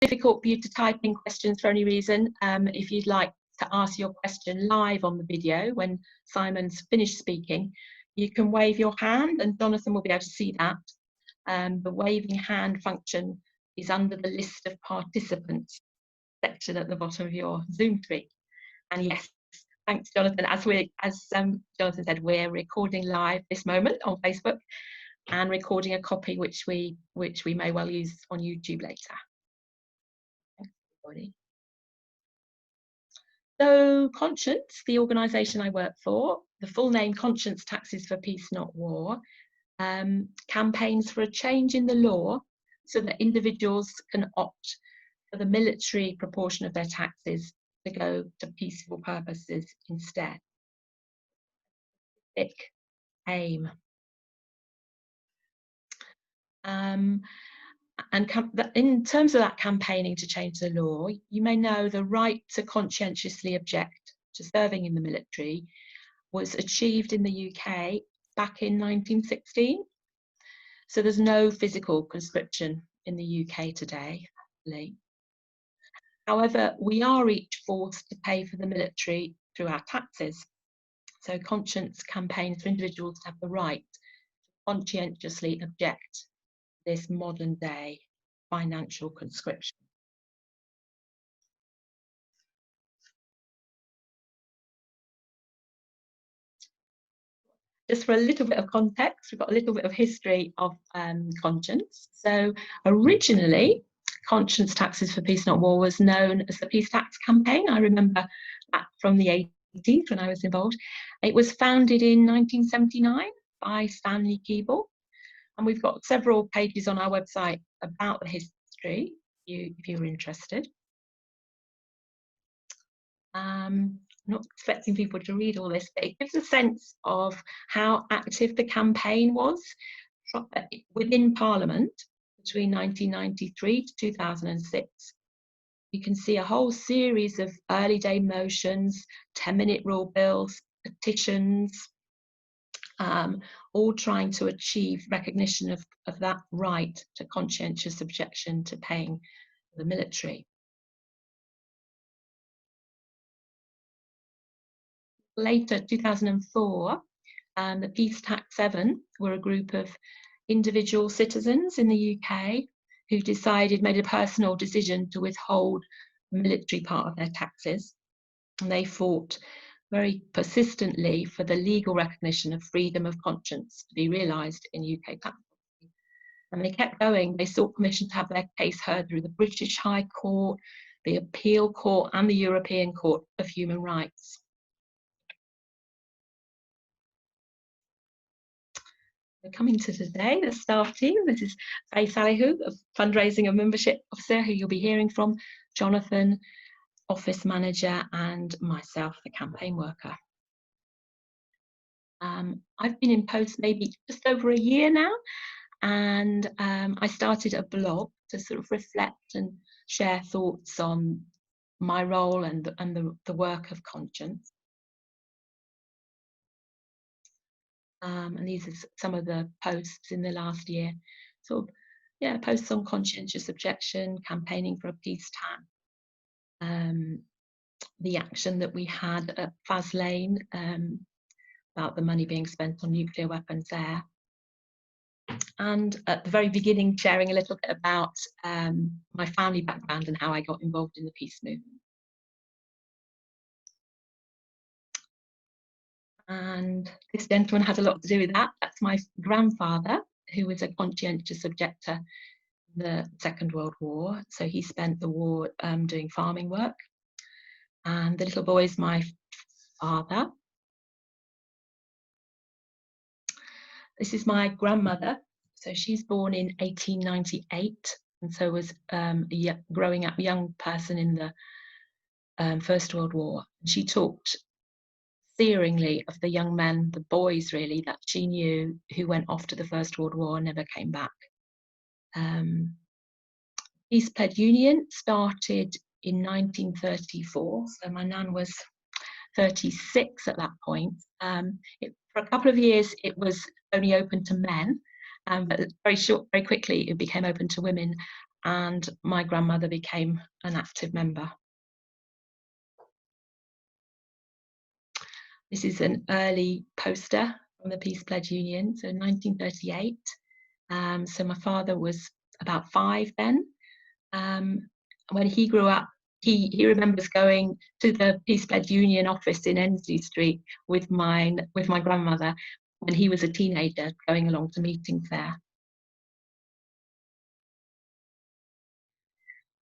difficult for you to type in questions for any reason, if you'd like to ask your question live on the video when Symon's finished speaking, you can wave your hand and Jonathan will be able to see that. The waving hand function is under the list of participants section at the bottom of your Zoom screen. And yes, thanks, Jonathan. As Jonathan said, we're recording live this moment on Facebook and recording a copy which we may well use on YouTube later. Thanks, everybody. So Conscience, the organisation I work for, the full name Conscience Taxes for Peace Not War, campaigns for a change in the law so that individuals can opt for the military proportion of their taxes to go to peaceful purposes instead. Big aim. And in terms of that campaigning to change the law, you may know the right to conscientiously object to serving in the military was achieved in the UK back in 1916. So there's no physical conscription in the UK today. However, we are each forced to pay for the military through our taxes. So Conscience campaigns for individuals to have the right to conscientiously object to this modern day financial conscription. Just for a little bit of context, we've got a little bit of history of Conscience. So originally, Conscience Taxes for Peace Not War was known as the Peace Tax Campaign. I remember that from the 80s when I was involved. It was founded in 1979 by Stanley Keeble. And we've got several pages on our website about the history, if you're interested. Not expecting people to read all this, but it gives a sense of how active the campaign was within Parliament between 1993 to 2006. You can see a whole series of early day motions, 10-minute rule bills, petitions, all trying to achieve recognition of that right to conscientious objection to paying the military. Later, 2004, the Peace Tax 7 were a group of individual citizens in the UK who made a personal decision to withhold the military part of their taxes. And they fought very persistently for the legal recognition of freedom of conscience to be realised in UK tax policy. And they kept going. They sought permission to have their case heard through the British High Court, the Appeal Court and the European Court of Human Rights. We're coming to today, the staff team. This is Faye Salihu, a fundraising and membership officer who you'll be hearing from, Jonathan, office manager, and myself, the campaign worker. I've been in post maybe just over a year now, and I started a blog to sort of reflect and share thoughts on my role and the work of Conscience. And these are some of the posts in the last year. Sort of, yeah, posts on conscientious objection, campaigning for a peace tax, the action that we had at Faslane about the money being spent on nuclear weapons there. And at the very beginning, sharing a little bit about my family background and how I got involved in the peace movement. And this gentleman had a lot to do with that. That's my grandfather, who was a conscientious objector in the Second World War. So he spent the war doing farming work. And the little boy is my father. This is my grandmother. So she's born in 1898, and so was a growing up young person in the First World War. She talked searingly of the young men, the boys really, that she knew who went off to the First World War and never came back. Peace Pledge Union started in 1934, so my nan was 36 at that point. For a couple of years it was only open to men, but very quickly it became open to women, and my grandmother became an active member. This is an early poster from the Peace Pledge Union, so 1938. So my father was about 5 then. When he grew up, he remembers going to the Peace Pledge Union office in Ensley Street with my grandmother when he was a teenager, going along to meetings there.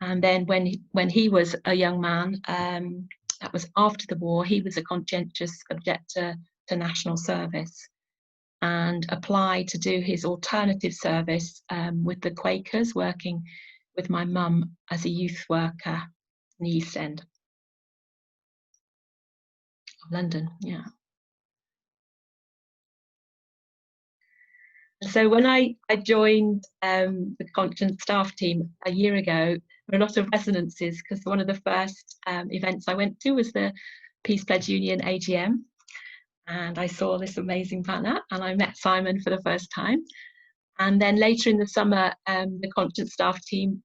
And then when he was a young man, that was after the war, he was a conscientious objector to national service and applied to do his alternative service with the Quakers, working with my mum as a youth worker in the East End of London. Yeah. So when I joined the Conscience staff team a year ago, there were a lot of resonances because one of the first events I went to was the Peace Pledge Union AGM, and I saw this amazing banner and I met Symon for the first time. And then later in the summer, the Conscience staff team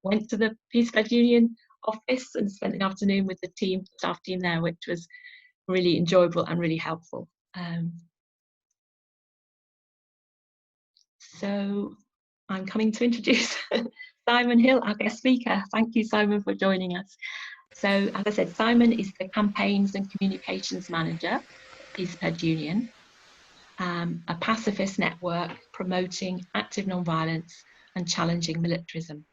went to the Peace Pledge Union office and spent the afternoon with the staff team there, which was really enjoyable and really helpful. So I'm coming to introduce Symon Hill, our guest speaker. Thank you, Symon, for joining us. So, as I said, Symon is the Campaigns and Communications Manager at Peace Pledge Union, a pacifist network promoting active nonviolence and challenging militarism.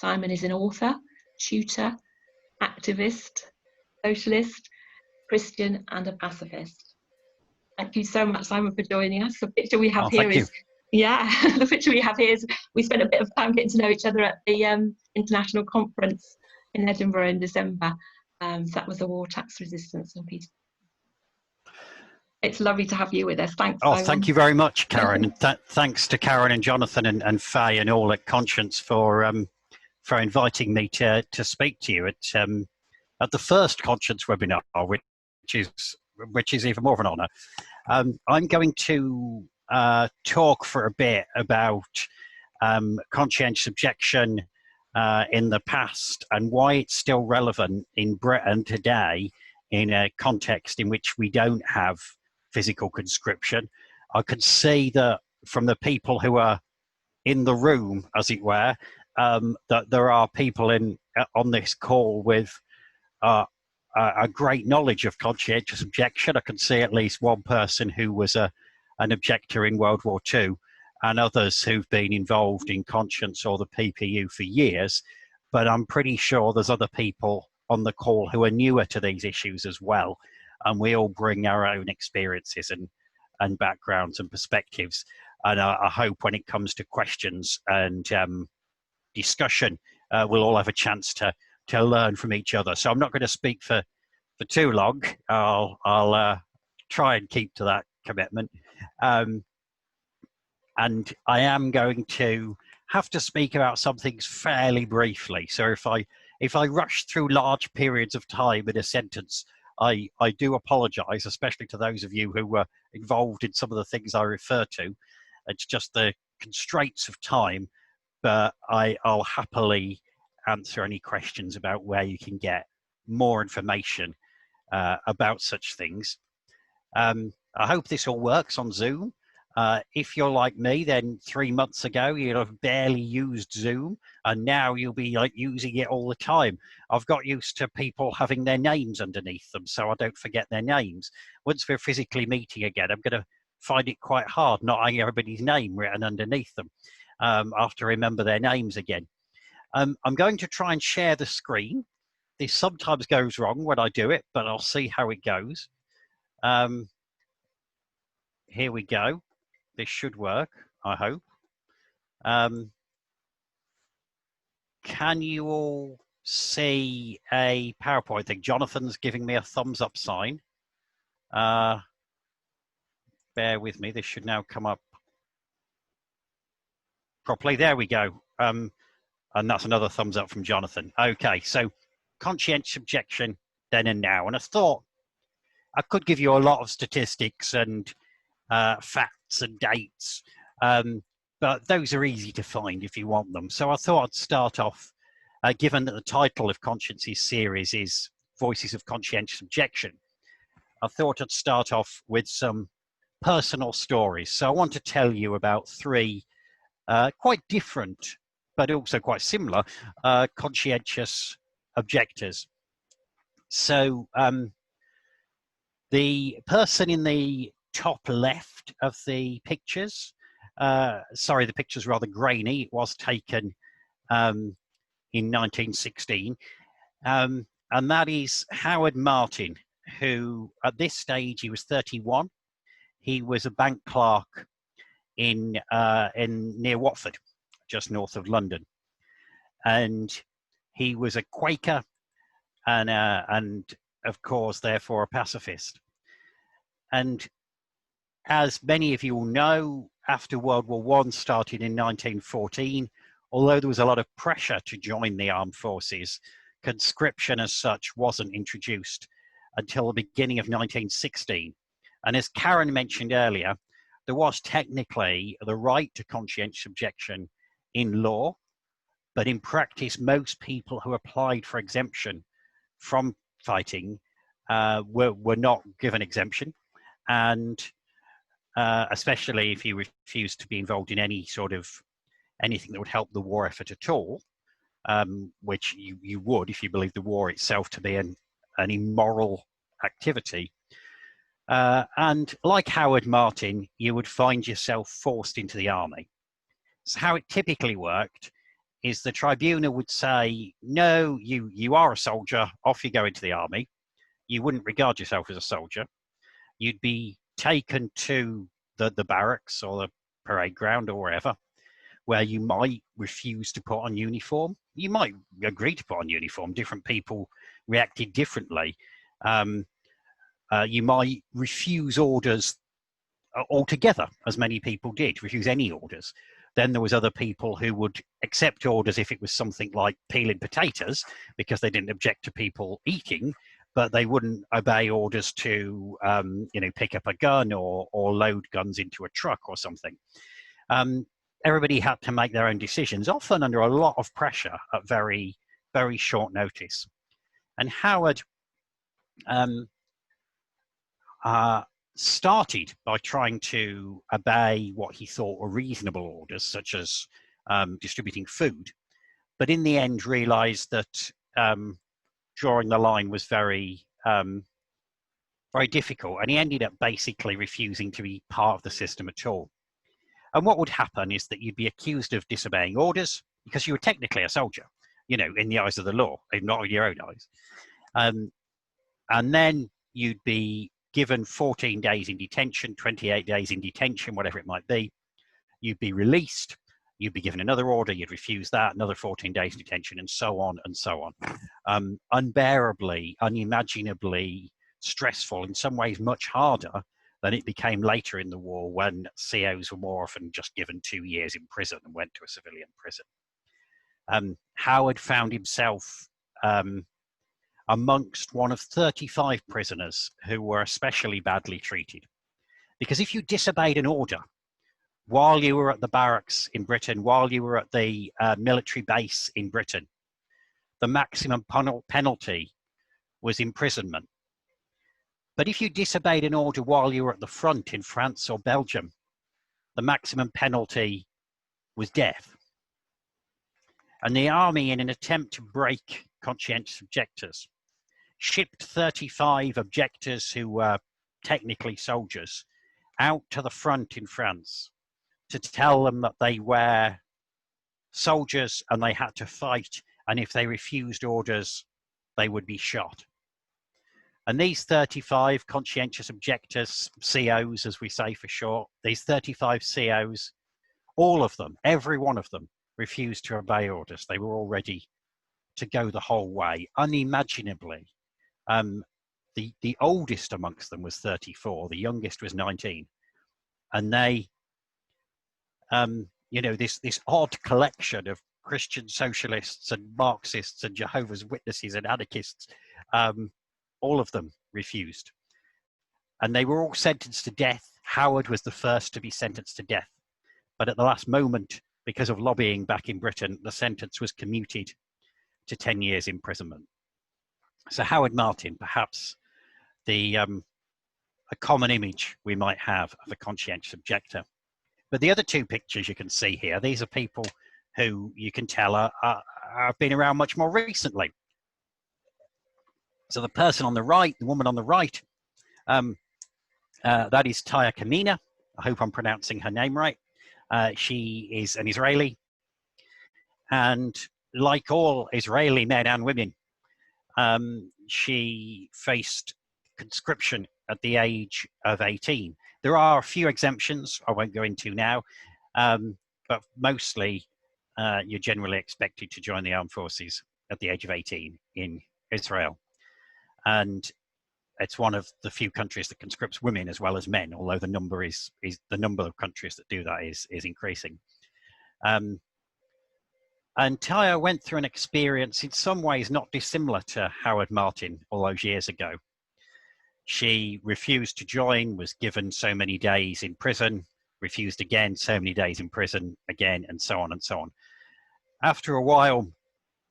Symon is an author, tutor, activist, socialist, Christian, and a pacifist. Thank you so much, Symon, for joining us. The picture we have here is, yeah, the picture we have here is we spent a bit of time getting to know each other at the international conference in Edinburgh in December. So that was the War, Tax Resistance and Peace. It's lovely to have you with us. Thanks, Symon. Thank you very much, Karen. And thanks to Karen and Jonathan and Faye and all at Conscience for inviting me to speak to you at the first Conscience webinar, which is even more of an honour. I'm going to talk for a bit about conscientious objection in the past and why it's still relevant in Britain today in a context in which we don't have physical conscription. I can see that from the people who are in the room, as it were, that there are people on this call with a great knowledge of conscientious objection. I can see at least one person who was an objector in World War II, and others who've been involved in Conscience or the PPU for years. But I'm pretty sure there's other people on the call who are newer to these issues as well. And we all bring our own experiences and backgrounds and perspectives. And I hope when it comes to questions and discussion, we'll all have a chance to learn from each other. So I'm not going to speak for too long. I'll try and keep to that commitment. And I am going to have to speak about some things fairly briefly. So if I rush through large periods of time in a sentence, I do apologise, especially to those of you who were involved in some of the things I refer to. It's just the constraints of time, but I'll happily answer any questions about where you can get more information about such things. I hope this all works on Zoom. If you're like me, then 3 months ago you'd have barely used Zoom, and now you'll be like using it all the time. I've got used to people having their names underneath them, so I don't forget their names. Once we're physically meeting again, I'm going to find it quite hard not having everybody's name written underneath them. I have to remember their names again. I'm going to try and share the screen. This sometimes goes wrong when I do it, but I'll see how it goes. Here we go. This should work, I hope. Can you all see a PowerPoint thing? Jonathan's giving me a thumbs up sign. Bear with me. This should now come up properly. There we go. And that's another thumbs up from Jonathan. Okay, so conscientious objection then and now. And I thought I could give you a lot of statistics and facts and dates, but but those are easy to find if you want them. So I thought I'd start off, given that the title of Conscience's series is Voices of Conscientious Objection, I thought I'd start off with some personal stories. So I want to tell you about three quite different, but also quite similar, conscientious objectors. So the person in the top left of the pictures, sorry, the picture's rather grainy. It was taken in 1916. And that is Howard Martin, who at this stage, he was 31. He was a bank clerk in near Watford, just north of London. And he was a Quaker and of course, therefore, a pacifist. And as many of you will know, after World War I started in 1914, although there was a lot of pressure to join the armed forces, conscription as such wasn't introduced until the beginning of 1916. And as Karen mentioned earlier, there was technically the right to conscientious objection in law, but in practice, most people who applied for exemption from fighting were not given exemption. And especially if you refused to be involved in any sort of anything that would help the war effort at all, which you would if you believe the war itself to be an immoral activity. And like Howard Martin, you would find yourself forced into the army. So how it typically worked is the tribunal would say, no, you are a soldier, off you go into the army. You wouldn't regard yourself as a soldier. You'd be taken to the barracks or the parade ground or wherever, where you might refuse to put on uniform. You might agree to put on uniform. Different people reacted differently. You might refuse orders altogether, as many people did, refuse any orders. Then there was other people who would accept orders if it was something like peeling potatoes, because they didn't object to people eating, but they wouldn't obey orders to, pick up a gun or load guns into a truck or something. Everybody had to make their own decisions, often under a lot of pressure at very, very short notice. And Howard started by trying to obey what he thought were reasonable orders, such as distributing food, but in the end realized that drawing the line was very, very difficult, and he ended up basically refusing to be part of the system at all. And what would happen is that you'd be accused of disobeying orders because you were technically a soldier, in the eyes of the law, if not in your own eyes. And then you'd be given 14 days in detention, 28 days in detention, whatever it might be. You'd be released. You'd be given another order. You'd refuse that, another 14 days in detention, and so on and so on. Unbearably, unimaginably stressful, in some ways much harder than it became later in the war, when COs were more often just given 2 years in prison and went to a civilian prison. Howard found himself amongst one of 35 prisoners who were especially badly treated. Because if you disobeyed an order while you were at the barracks in Britain, while you were at the military base in Britain, the maximum penalty was imprisonment. But if you disobeyed an order while you were at the front in France or Belgium, the maximum penalty was death. And the army, in an attempt to break conscientious objectors, shipped 35 objectors who were technically soldiers out to the front in France to tell them that they were soldiers and they had to fight, and if they refused orders, they would be shot. And these 35 conscientious objectors, COs as we say for short, these 35 COs, all of them, every one of them, refused to obey orders. They were all ready to go the whole way, unimaginably. The oldest amongst them was 34, the youngest was 19. And they, this odd collection of Christian socialists and Marxists and Jehovah's Witnesses and anarchists, all of them refused. And they were all sentenced to death. Howard was the first to be sentenced to death but at the last moment, because of lobbying back in Britain, the sentence was commuted to 10 years imprisonment. So Howard Martin, perhaps a common image we might have of a conscientious objector. But the other two pictures you can see here, these are people who you can tell have been around much more recently. So the person on the right, the woman on the right, that is Taya Kamina. I hope I'm pronouncing her name right. She is an Israeli. And like all Israeli men and women, she faced conscription at the age of 18. There are a few exemptions I won't go into now, but mostly you're generally expected to join the armed forces at the age of 18 in Israel. And it's one of the few countries that conscripts women as well as men, although the number the number of countries that do that is increasing. And Taya went through an experience in some ways not dissimilar to Howard Martin all those years ago. She refused to join, was given so many days in prison, refused again, so many days in prison again, and so on and so on. After a while,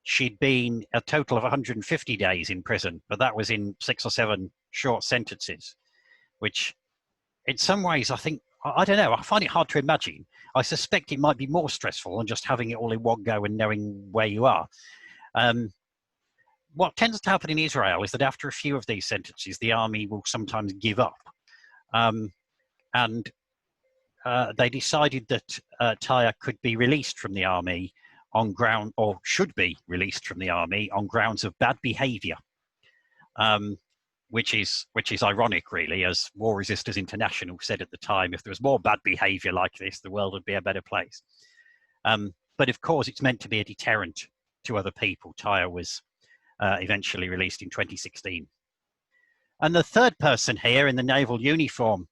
she'd been a total of 150 days in prison, but that was in 6 or 7 short sentences, which in some ways, I think, I don't know, I find it hard to imagine. I suspect it might be more stressful than just having it all in one go and knowing where you are. What tends to happen in Israel is that after a few of these sentences, the army will sometimes give up. And they decided that Taya could be released from the army on ground, or should be released from the army on grounds of bad behavior, which is ironic, really, as War Resisters International said at the time, if there was more bad behavior like this, the world would be a better place. But of course, it's meant to be a deterrent to other people. Taya was eventually released in 2016. And the third person here in the naval uniform,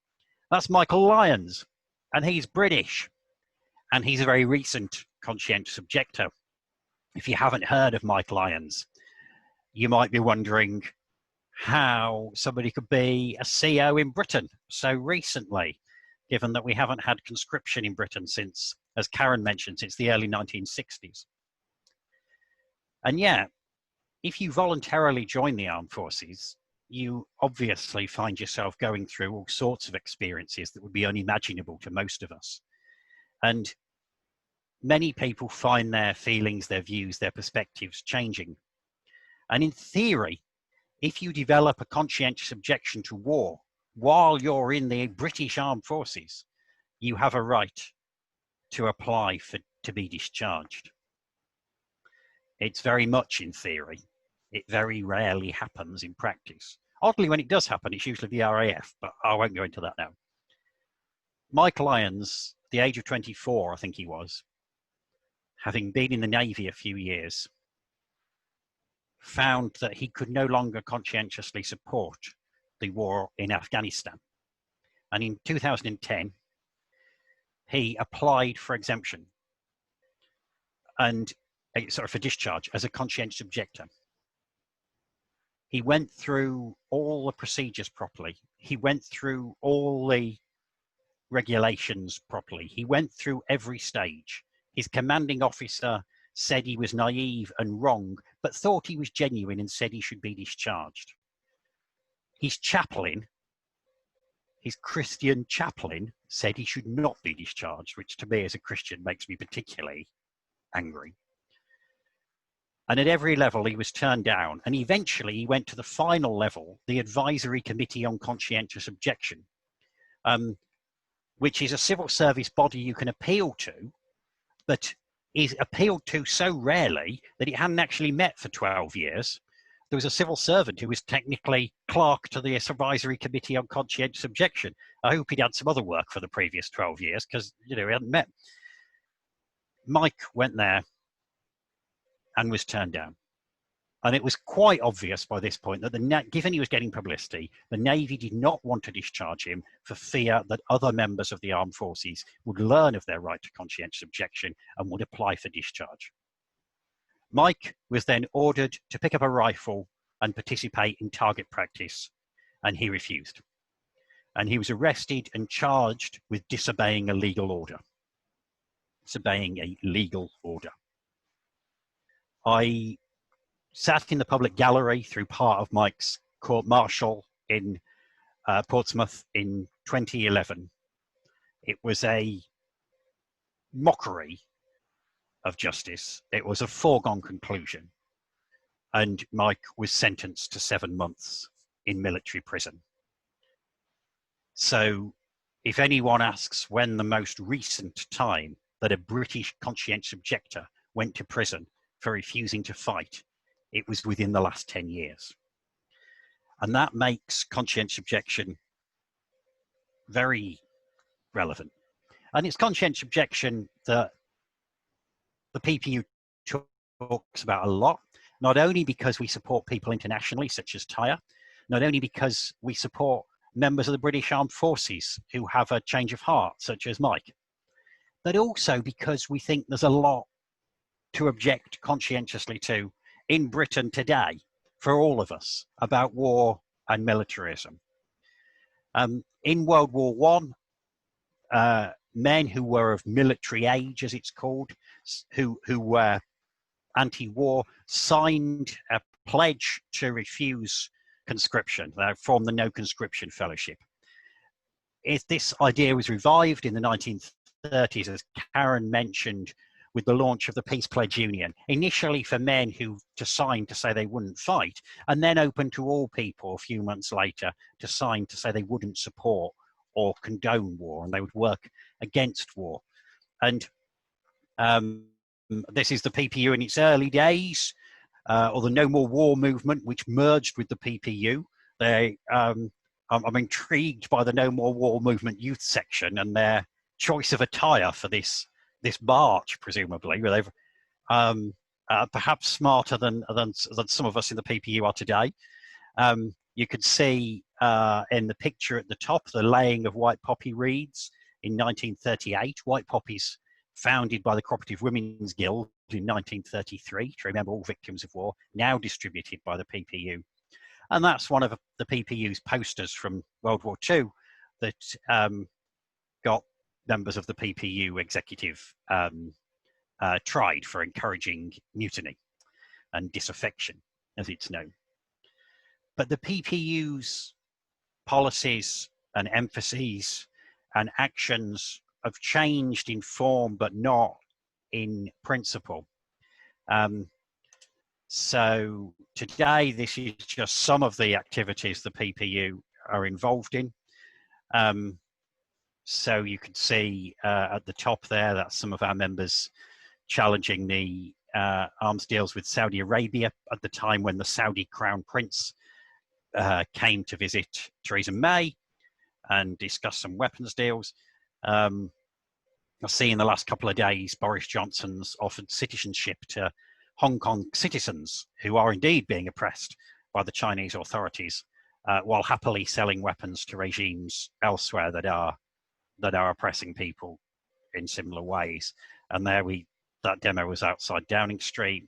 that's Michael Lyons, and he's British, and he's a very recent conscientious objector. If you haven't heard of Mike Lyons, you might be wondering how somebody could be a CO in Britain so recently, given that we haven't had conscription in Britain since, as Karen mentioned, since the early 1960s. And yet, if you voluntarily join the armed forces, you obviously find yourself going through all sorts of experiences that would be unimaginable to most of us. And many people find their feelings, their views, their perspectives changing. And in theory, if you develop a conscientious objection to war while you're in the British Armed Forces, you have a right to apply to be discharged. It's very much in theory. It very rarely happens in practice. Oddly, when it does happen, it's usually the RAF, but I won't go into that now. Mike Lyons, at the age of 24, I think he was, having been in the Navy a few years, found that he could no longer conscientiously support the war in Afghanistan. And in 2010, he applied for exemption and for discharge as a conscientious objector. He went through all the procedures properly. He went through all the regulations properly. He went through every stage. His commanding officer said he was naive and wrong, but thought he was genuine and said he should be discharged. His chaplain, his Christian chaplain, said he should not be discharged, which to me as a Christian makes me particularly angry. And at every level he was turned down, and eventually he went to the final level, the Advisory Committee on Conscientious Objection, which is a civil service body you can appeal to, but is appealed to so rarely that it hadn't actually met for 12 years. There was a civil servant who was technically clerk to the Advisory Committee on Conscientious Objection. I hope he'd had some other work for the previous 12 years because, he hadn't met. Mike went there and was turned down. And it was quite obvious by this point that given he was getting publicity, the Navy did not want to discharge him for fear that other members of the armed forces would learn of their right to conscientious objection and would apply for discharge. Mike was then ordered to pick up a rifle and participate in target practice, and he refused. And he was arrested and charged with disobeying a legal order. disobeying a legal order. I sat in the public gallery through part of Mike's court-martial in Portsmouth in 2011. It was a mockery of justice. It was a foregone conclusion. And Mike was sentenced to 7 months in military prison. So if anyone asks when the most recent time that a British conscientious objector went to prison for refusing to fight, it was within the last 10 years. And that makes conscientious objection very relevant. And it's conscientious objection that the PPU talks about a lot, not only because we support people internationally, such as Tyre, not only because we support members of the British Armed Forces who have a change of heart, such as Mike, but also because we think there's a lot to object conscientiously to in Britain today for all of us about war and militarism. In World War I, men who were of military age, as it's called, who were anti-war, signed a pledge to refuse conscription. They formed the No Conscription Fellowship. This idea was revived in the 1930s, as Karen mentioned, with the launch of the Peace Pledge Union, initially for men who to sign to say they wouldn't fight, and then open to all people a few months later to sign to say they wouldn't support or condone war, and they would work against war. And this is the PPU in its early days, or the No More War movement, which merged with the PPU. I'm intrigued by the No More War movement youth section and their choice of attire for this march, presumably, where they've perhaps smarter than some of us in the PPU are today. You could see in the picture at the top the laying of white poppy reeds in 1938. White poppies founded by the Cooperative Women's Guild in 1933 to remember all victims of war, now distributed by the PPU. And that's one of the PPU's posters from World War II that got members of the PPU executive tried for encouraging mutiny and disaffection, as it's known. But the PPU's policies and emphases and actions have changed in form, but not in principle. So today, this is just some of the activities the PPU are involved in. So you can see at the top there, that's some of our members challenging the arms deals with Saudi Arabia at the time when the Saudi Crown Prince came to visit Theresa May and discuss some weapons deals. I see in the last couple of days, Boris Johnson's offered citizenship to Hong Kong citizens who are indeed being oppressed by the Chinese authorities, while happily selling weapons to regimes elsewhere that are oppressing people in similar ways. And that demo was outside Downing Street.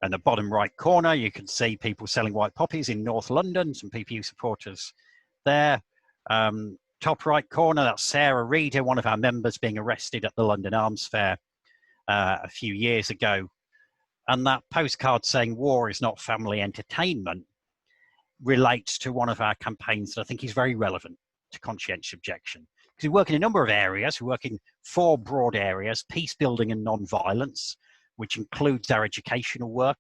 And the bottom right corner, you can see people selling white poppies in North London, some PPU supporters there. Top right corner, that's Sarah Reeder, one of our members being arrested at the London Arms Fair a few years ago. And that postcard saying war is not family entertainment relates to one of our campaigns that I think is very relevant to conscientious objection. Because we work in a number of areas. We work in 4 broad areas: peace building and non-violence, which includes our educational work.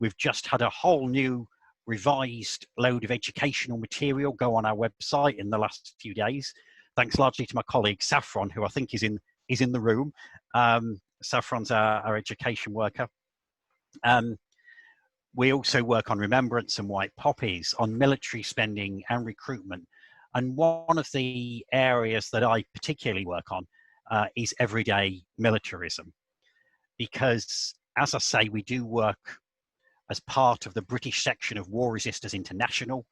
We've just had a whole new revised load of educational material go on our website in the last few days, thanks largely to my colleague Saffron, who I think is in the room. Saffron's our education worker. We also work on remembrance and white poppies, on military spending and recruitment. And one of the areas that I particularly work on is everyday militarism. Because, as I say, we do work as part of the British section of War Resisters International,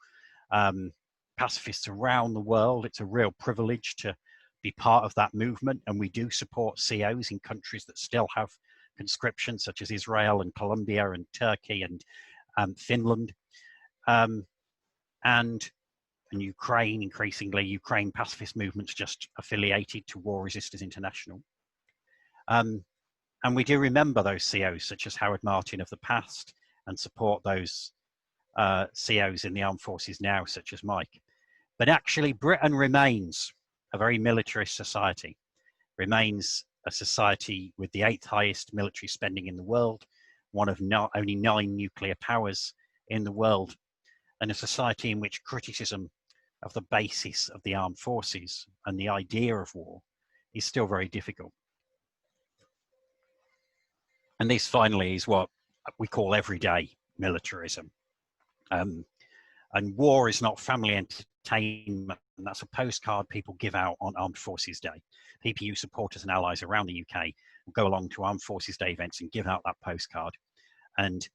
pacifists around the world. It's a real privilege to be part of that movement, and we do support COs in countries that still have conscription, such as Israel and Colombia and Turkey and Finland, and Ukraine. Increasingly, Ukraine pacifist movements just affiliated to War Resisters International. And we do remember those COs such as Howard Martin of the past and support those COs in the armed forces now, such as Mike. But actually, Britain remains a very militarist society, remains a society with the 8th highest military spending in the world, one of only 9 nuclear powers in the world, and a society in which criticism of the basis of the armed forces and the idea of war is still very difficult. And this finally is what we call everyday militarism. And war is not family entertainment. And that's a postcard people give out on Armed Forces Day. PPU supporters and allies around the UK will go along to Armed Forces Day events and give out that postcard. And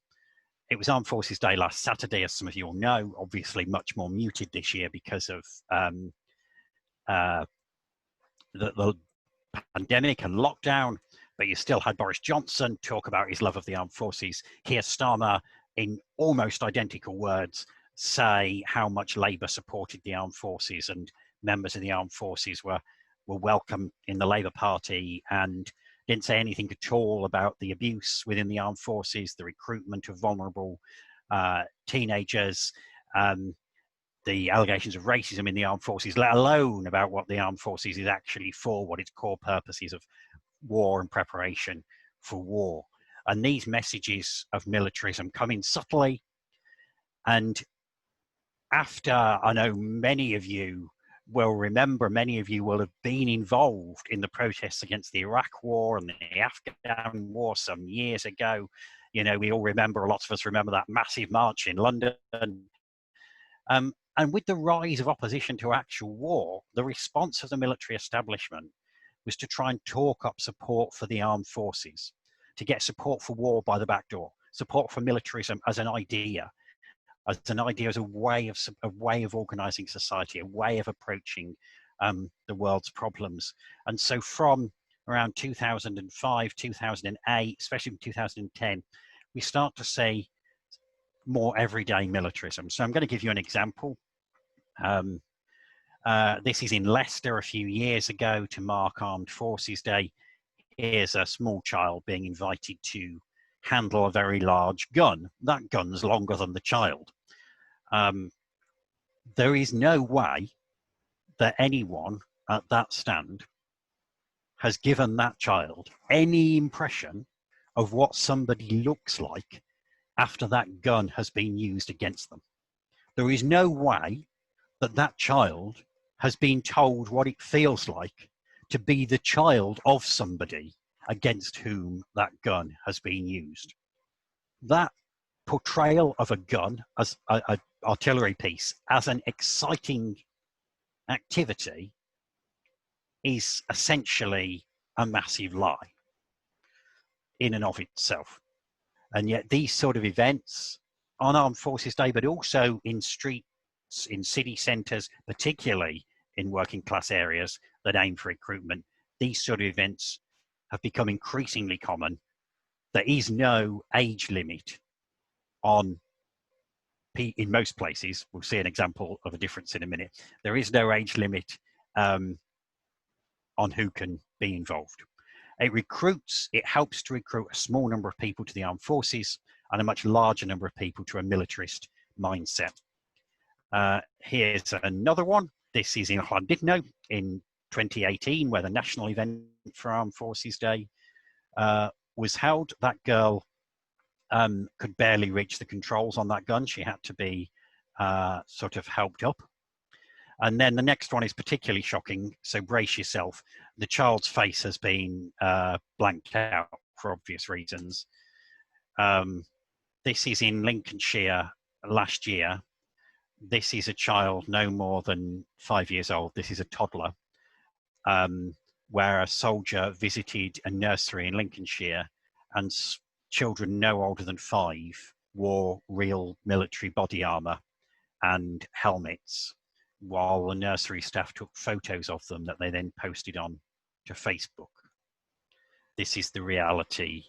it was Armed Forces Day last Saturday, as some of you all know, obviously much more muted this year because of the pandemic and lockdown, but you still had Boris Johnson talk about his love of the armed forces. Keir Starmer, in almost identical words, say how much Labour supported the armed forces, and members of the armed forces were welcome in the Labour Party, and didn't say anything at all about the abuse within the armed forces, the recruitment of vulnerable teenagers, the allegations of racism in the armed forces, let alone about what the armed forces is actually for, what its core purpose is of war and preparation for war. And these messages of militarism come in subtly. And after, I know many of you will remember, many of you will have been involved in the protests against the Iraq war and the Afghan war some years ago. You know, we all remember, lots of us remember that massive march in London. And with the rise of opposition to actual war, the response of the military establishment was to try and talk up support for the armed forces, to get support for war by the back door, support for militarism as an idea, as a way of organizing society, a way of approaching the world's problems. And so from around 2005, 2008, especially in 2010, we start to see more everyday militarism. So I'm going to give you an example. This is in Leicester a few years ago to mark Armed Forces Day. Here's a small child being invited to handle a very large gun. That gun's longer than the child. There is no way that anyone at that stand has given that child any impression of what somebody looks like after that gun has been used against them. There is no way that that child has been told what it feels like to be the child of somebody against whom that gun has been used. That portrayal of a gun as an artillery piece as an exciting activity is essentially a massive lie in and of itself. And yet these sort of events on Armed Forces Day, but also in streets, in city centres, particularly in working class areas that aim for recruitment, these sort of events have become increasingly common. There is no age limit on, in most places, we'll see an example of a difference in a minute, there is no age limit on who can be involved. It helps to recruit a small number of people to the armed forces and a much larger number of people to a militarist mindset. Here's another one. This is in Llandudno in 2018, where the national event for Armed Forces Day was held. That girl could barely reach the controls on that gun. She had to be sort of helped up. And then the next one is particularly shocking, so brace yourself. The child's face has been blanked out for obvious reasons. This is in Lincolnshire last year. This is a child no more than 5 years old. This is a toddler, where a soldier visited a nursery in Lincolnshire, and children no older than 5 wore real military body armor and helmets, while the nursery staff took photos of them that they then posted on to Facebook. This is the reality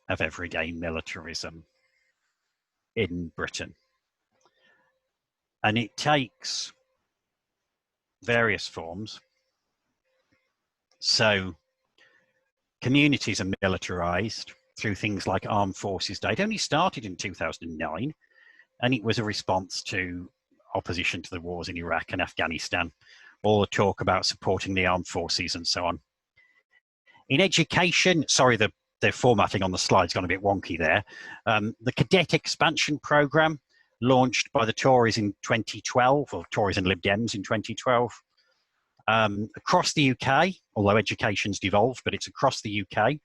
of everyday militarism in Britain. And it takes various forms. So Communities are militarized through things like Armed Forces Day. It only started in 2009, and it was a response to opposition to the wars in Iraq and Afghanistan, all the talk about supporting the armed forces and so on. In education, sorry, the formatting on the slide's gone a bit wonky there. The Cadet Expansion Programme, launched by the Tories in 2012, or Tories and Lib Dems in 2012. Across the UK, although education's devolved, but it's across the UK,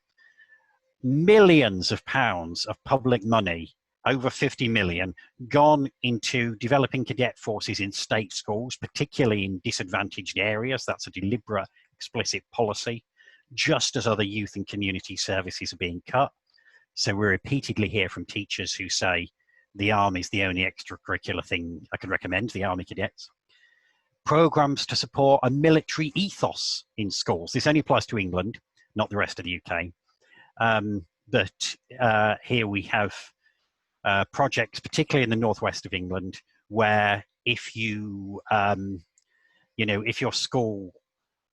millions of pounds of public money, over 50 million, gone into developing cadet forces in state schools, particularly in disadvantaged areas. That's a deliberate, explicit policy, just as other youth and community services are being cut. So we repeatedly hear from teachers who say the army is the only extracurricular thing I can recommend, the army cadets. Programs to support a military ethos in schools. This only applies to England, not the rest of the UK. But here we have projects, particularly in the northwest of England, where if you, if your school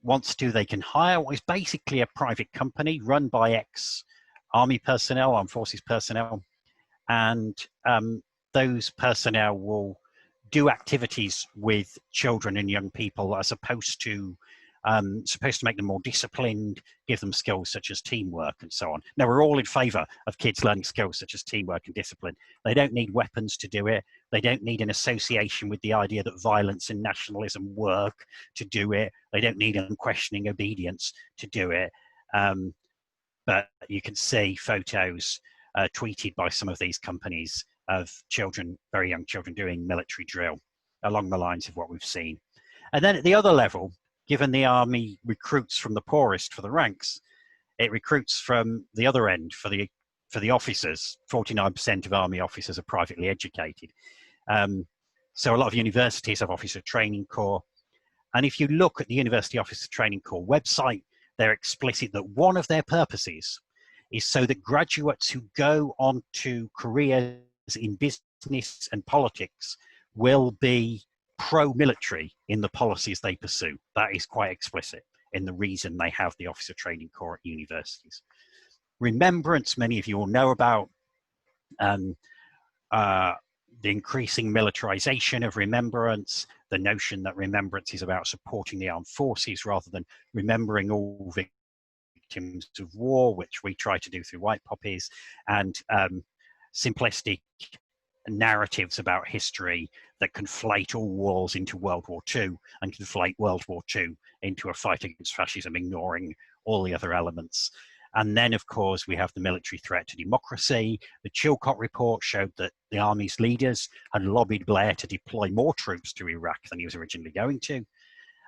wants to, they can hire what is basically a private company run by ex-army personnel, armed forces personnel, and those personnel will do activities with children and young people that are supposed to make them more disciplined, give them skills such as teamwork and so on. Now, we're all in favour of kids learning skills such as teamwork and discipline. They don't need weapons to do it. They don't need an association with the idea that violence and nationalism work to do it. They don't need unquestioning obedience to do it. But you can see photos tweeted by some of these companies of children, very young children, doing military drill along the lines of what we've seen. And then at the other level, given the army recruits from the poorest for the ranks, it recruits from the other end for the officers. 49% of army officers are privately educated. So a lot of universities have officer training corps. And if you look at the University Officer Training Corps website, they're explicit that one of their purposes is so that graduates who go on to careers in business and politics will be pro-military in the policies they pursue. That is quite explicit in the reason they have the Officer Training Corps at universities. Remembrance, many of you will know about the increasing militarization of remembrance, the notion that remembrance is about supporting the armed forces rather than remembering all victims of war, which we try to do through White Poppies, and simplistic narratives about history that conflate all wars into World War II and conflate World War II into a fight against fascism, ignoring all the other elements. And then, of course, we have the military threat to democracy. The Chilcot report showed that the army's leaders had lobbied Blair to deploy more troops to Iraq than he was originally going to.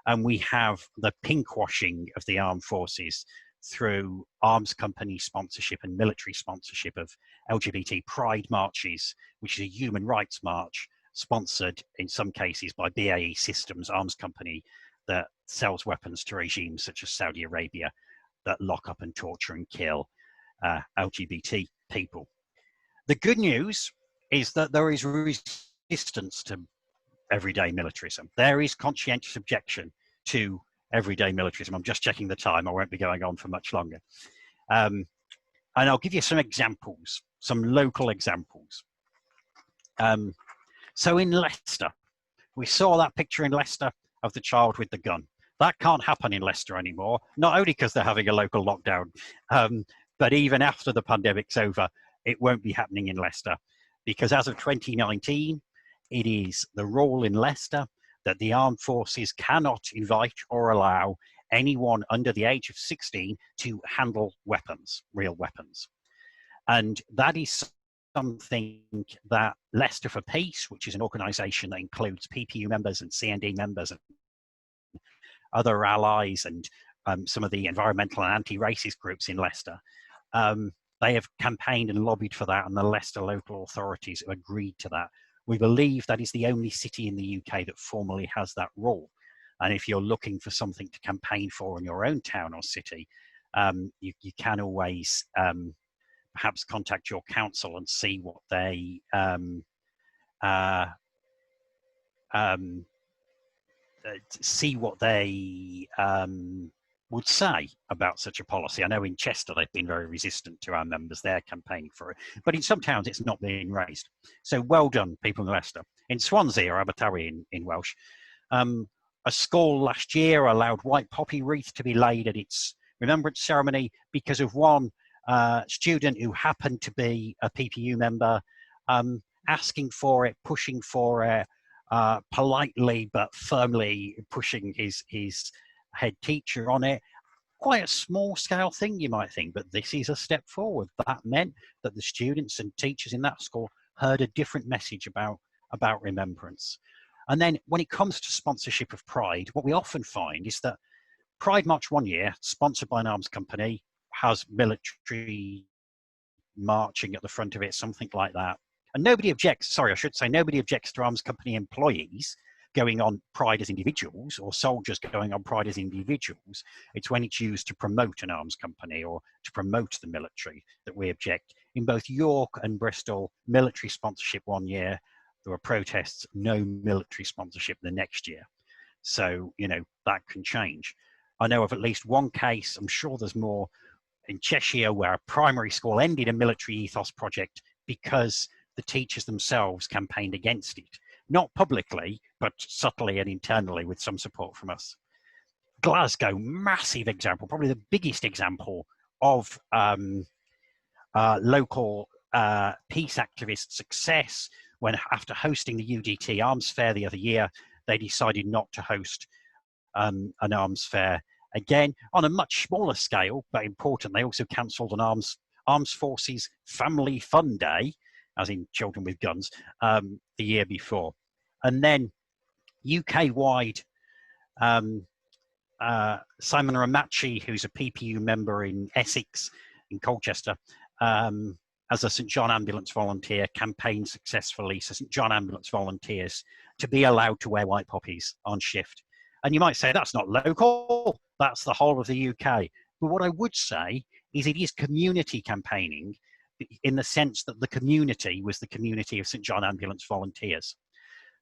And we have the pinkwashing of the armed forces through arms company sponsorship and military sponsorship of LGBT pride marches, which is a human rights march sponsored in some cases by BAE Systems arms company that sells weapons to regimes such as Saudi Arabia that lock up and torture and kill LGBT people. The good news is that there is resistance to everyday militarism. There is conscientious objection to everyday militarism. I'm just checking the time. I won't be going on for much longer. And I'll give you some examples, some local examples. So in Leicester, we saw that picture in Leicester of the child with the gun. That can't happen in Leicester anymore, not only because they're having a local lockdown, but even after the pandemic's over, it won't be happening in Leicester, because as of 2019, it is the rule in Leicester that the armed forces cannot invite or allow anyone under the age of 16 to handle weapons, real weapons. And that is something that Leicester for Peace, which is an organisation that includes PPU members and CND members and other allies and some of the environmental and anti-racist groups in Leicester, they have campaigned and lobbied for that, and the Leicester local authorities have agreed to that. We believe that is the only city in the UK that formally has that rule. And if you're looking for something to campaign for in your own town or city, you can always perhaps contact your council and see what they would say about such a policy. I know in Chester they've been very resistant to our members there campaigning for it, but in some towns it's not being raised. So well done, people in Leicester. In Swansea, or Abertawe in Welsh, a school last year allowed white poppy wreath to be laid at its remembrance ceremony because of one student who happened to be a PPU member, asking for it, pushing for it, politely but firmly pushing his head teacher on it. Quite a small scale thing, you might think, but this is a step forward. That meant that the students and teachers in that school heard a different message about remembrance. And then when it comes to sponsorship of Pride, what we often find is that Pride March one year, sponsored by an arms company, has military marching at the front of it, something like that. And nobody objects, sorry, I should say, nobody objects to arms company employees going on Pride as individuals, or soldiers going on Pride as individuals. It's when it's used to promote an arms company or to promote the military that we object. In both York and Bristol, military sponsorship one year, there were protests, no military sponsorship the next year. So, you know, that can change. I know of at least one case, I'm sure there's more, in Cheshire, where a primary school ended a military ethos project because the teachers themselves campaigned against it. Not publicly, but subtly and internally with some support from us. Glasgow, massive example, probably the biggest example of local peace activist success, when after hosting the UDT Arms Fair the other year, they decided not to host an arms fair again. On a much smaller scale, but important, they also cancelled an Armed Forces Family Fun Day, as in children with guns, the year before. And then UK-wide, Simon Ramachi, who's a PPU member in Essex, in Colchester, as a St John Ambulance volunteer, campaigned successfully for St John Ambulance volunteers to be allowed to wear white poppies on shift. And you might say, that's not local, that's the whole of the UK. But what I would say is it is community campaigning, in the sense that the community was the community of St John Ambulance volunteers.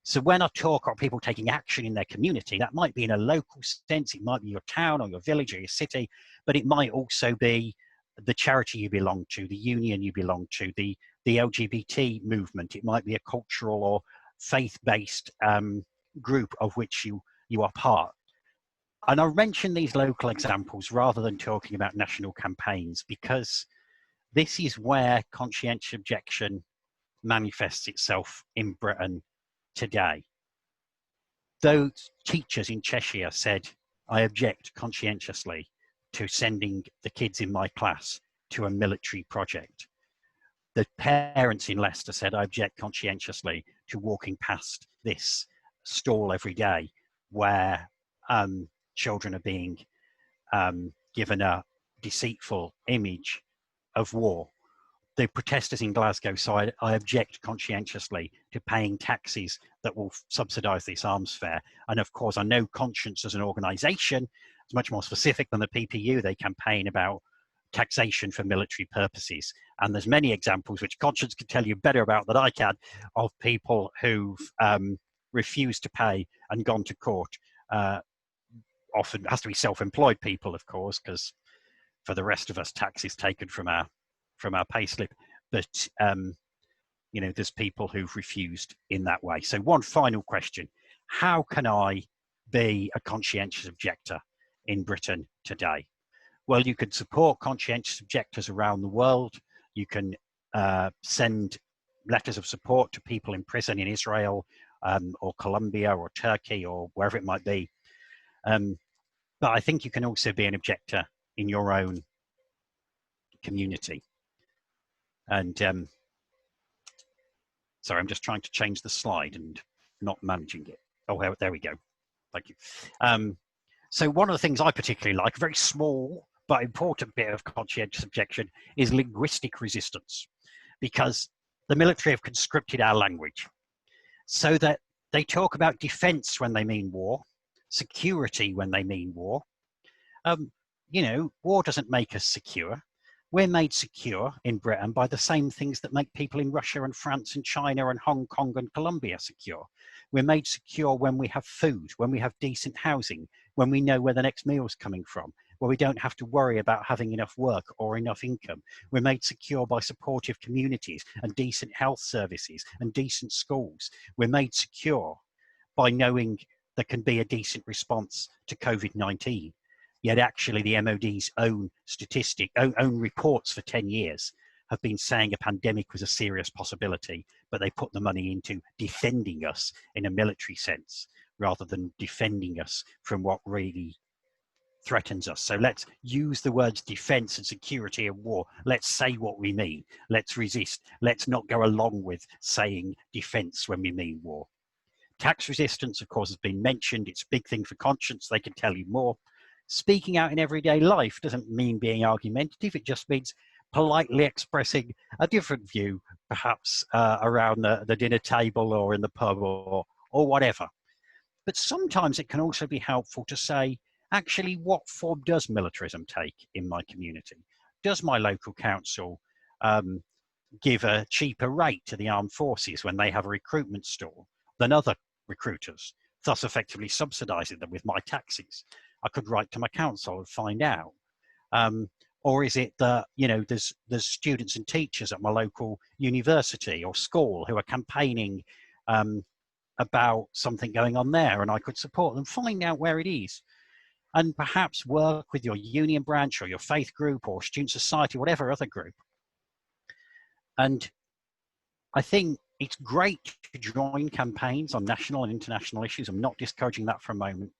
So when I talk about people taking action in their community, that might be in a local sense, it might be your town or your village or your city, but it might also be the charity you belong to, the union you belong to, the LGBT movement. It might be a cultural or faith-based group of which you are part. And I mention these local examples rather than talking about national campaigns, because this is where conscientious objection manifests itself in Britain today. Those teachers in Cheshire said, I object conscientiously to sending the kids in my class to a military project. The parents in Leicester said, I object conscientiously to walking past this stall every day where children are being given a deceitful image of war. The protesters in Glasgow said, I object conscientiously to paying taxes that will subsidise this arms fair. And of course, I know Conscience as an organisation is much more specific than the PPU. They campaign about taxation for military purposes. And there's many examples which Conscience can tell you better about than I can, of people who've refused to pay and gone to court. Often has to be self-employed people, of course, because for the rest of us, tax is taken from our payslip. But you know, there's people who've refused in that way. So one final question: how can I be a conscientious objector in Britain today? Well, you can support conscientious objectors around the world. You can send letters of support to people in prison in Israel or Colombia or Turkey or wherever it might be. But I think you can also be an objector in your own community. And sorry, I'm just trying to change the slide and not managing it. Oh, there we go. Thank you. So one of the things I particularly like, a very small but important bit of conscientious objection, is linguistic resistance, because the military have conscripted our language so that they talk about defense when they mean war, security when they mean war. You know, war doesn't make us secure. We're made secure in Britain by the same things that make people in Russia and France and China and Hong Kong and Colombia secure. We're made secure when we have food, when we have decent housing, when we know where the next meal's coming from. where we don't have to worry about having enough work or enough income. We're made secure by supportive communities and decent health services and decent schools. We're made secure by knowing there can be a decent response to COVID-19. Yet actually the MOD's own own reports for 10 years have been saying a pandemic was a serious possibility, but they put the money into defending us in a military sense rather than defending us from what really threatens us. So let's use the words defense and security and war. Let's say what we mean. Let's resist. Let's not go along with saying defense when we mean war. Tax resistance, of course, has been mentioned. It's a big thing for Conscience. They can tell you more. Speaking out in everyday life doesn't mean being argumentative. It just means politely expressing a different view, perhaps around the dinner table or in the pub or whatever. But sometimes it can also be helpful to say, actually, what form does militarism take in my community? Does my local council give a cheaper rate to the armed forces when they have a recruitment store than other recruiters, thus effectively subsidizing them with my taxes? I could write to my council and find out. Or is it that, you know, there's students and teachers at my local university or school who are campaigning about something going on there, and I could support them? Find out where it is, and perhaps work with your union branch or your faith group or student society, whatever other group. And I think it's great to join campaigns on national and international issues. I'm not discouraging that for a moment.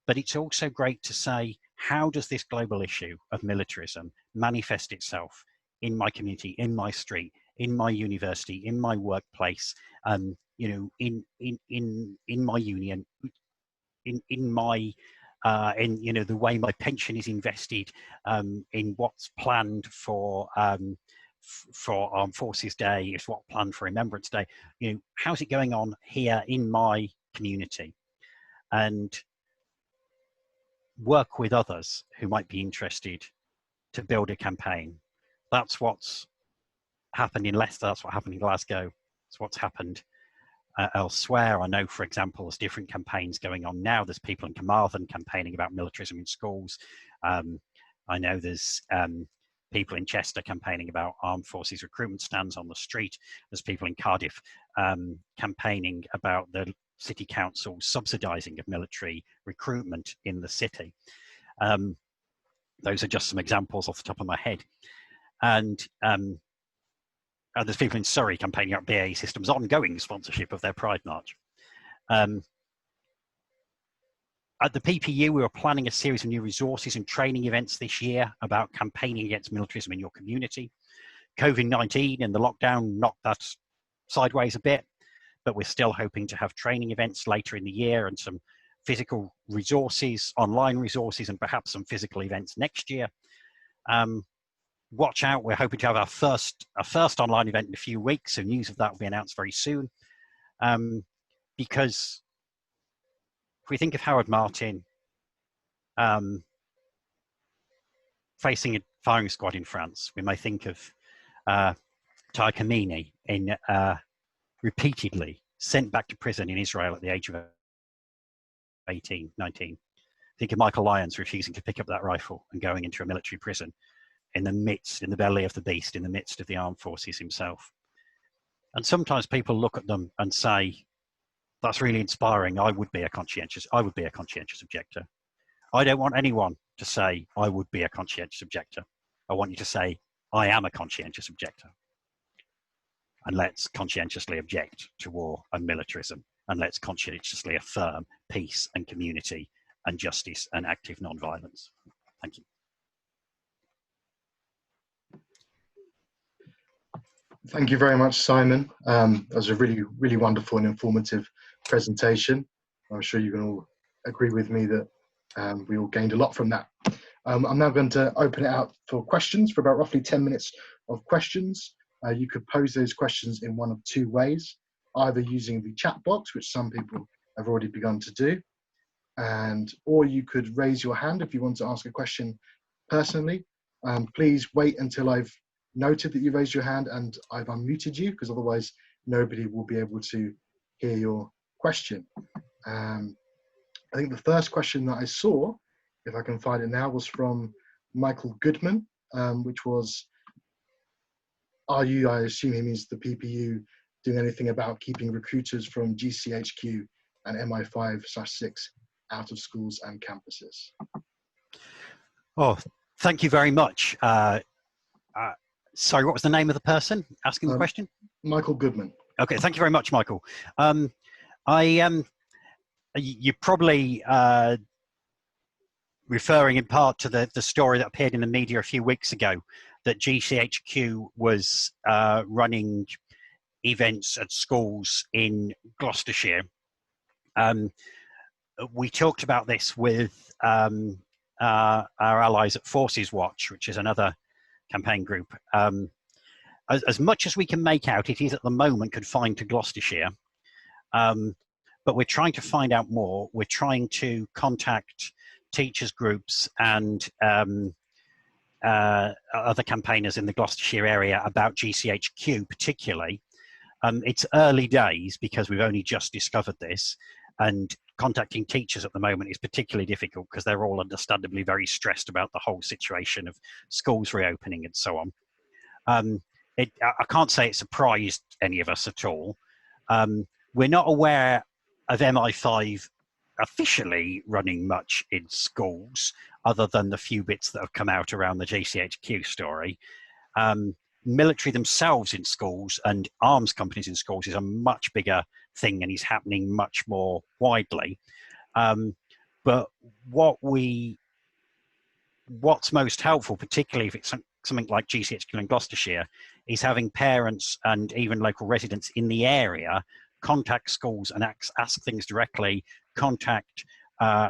But it's also great to say, how does this global issue of militarism manifest itself in my community, in my street, in my university, in my workplace, you know, in my union, in my you know, the way my pension is invested, in what's planned for Armed Forces Day, is what planned for Remembrance Day. You know, how's it going on here in my community? And work with others who might be interested to build a campaign. That's what's happened in Leicester, that's what happened in Glasgow, it's what's happened elsewhere. I know, for example, there's different campaigns going on now. There's people in Carmarthen campaigning about militarism in schools. I know there's people in Chester campaigning about armed forces recruitment stands on the street. There's people in Cardiff campaigning about the city council subsidising of military recruitment in the city. Those are just some examples off the top of my head. And there's people in Surrey campaigning out BAE Systems' ongoing sponsorship of their Pride March. At the PPU, we were planning a series of new resources and training events this year about campaigning against militarism in your community. COVID-19 and the lockdown knocked that sideways a bit, but we're still hoping to have training events later in the year and some physical resources, online resources, and perhaps some physical events next year. Watch out, we're hoping to have our first online event in a few weeks, so news of that will be announced very soon. Because if we think of Howard Martin facing a firing squad in France, we may think of Tai Khamenei in repeatedly sent back to prison in Israel at the age of 18, 19. Think of Michael Lyons refusing to pick up that rifle and going into a military prison in the belly of the beast, in the midst of the armed forces himself. And sometimes people look at them and say, that's really inspiring. I would be a conscientious objector. I don't want anyone to say, I would be a conscientious objector. I want you to say, I am a conscientious objector. And let's conscientiously object to war and militarism. And let's conscientiously affirm peace and community and justice and active non-violence. Thank you. Thank you very much, Simon. That was a really, really wonderful and informative presentation. I'm sure you can all agree with me that we all gained a lot from that. I'm now going to open it out for questions for about roughly 10 minutes of questions. You could pose those questions in one of two ways, either using the chat box, which some people have already begun to do, or you could raise your hand if you want to ask a question personally. Please wait until I've noted that you raised your hand and I've unmuted you, because otherwise nobody will be able to hear your question. I think the first question that I saw if I can find it now, was from Michael Goodman, which was, are you, I assume he means the PPU, doing anything about keeping recruiters from GCHQ and MI5/6 out of schools and campuses? Oh, thank you very much. Sorry, what was the name of the person asking the question? Michael Goodman. Okay, thank you very much, Michael. You're probably referring in part to the story that appeared in the media a few weeks ago, that GCHQ was running events at schools in Gloucestershire. We talked about this with our allies at Forces Watch, which is another campaign group. As much as we can make out, it is at the moment confined to Gloucestershire, but we're trying to find out more. We're trying to contact teachers groups and other campaigners in the Gloucestershire area about GCHQ particularly. It's early days because we've only just discovered this, and contacting teachers at the moment is particularly difficult because they're all understandably very stressed about the whole situation of schools reopening and so on. I can't say it surprised any of us at all. We're not aware of MI5 officially running much in schools, other than the few bits that have come out around the GCHQ story. Military themselves in schools and arms companies in schools is a much bigger thing and is happening much more widely. But what's most helpful, particularly if it's something like GCHQ in Gloucestershire, is having parents and even local residents in the area contact schools and ask things directly, contact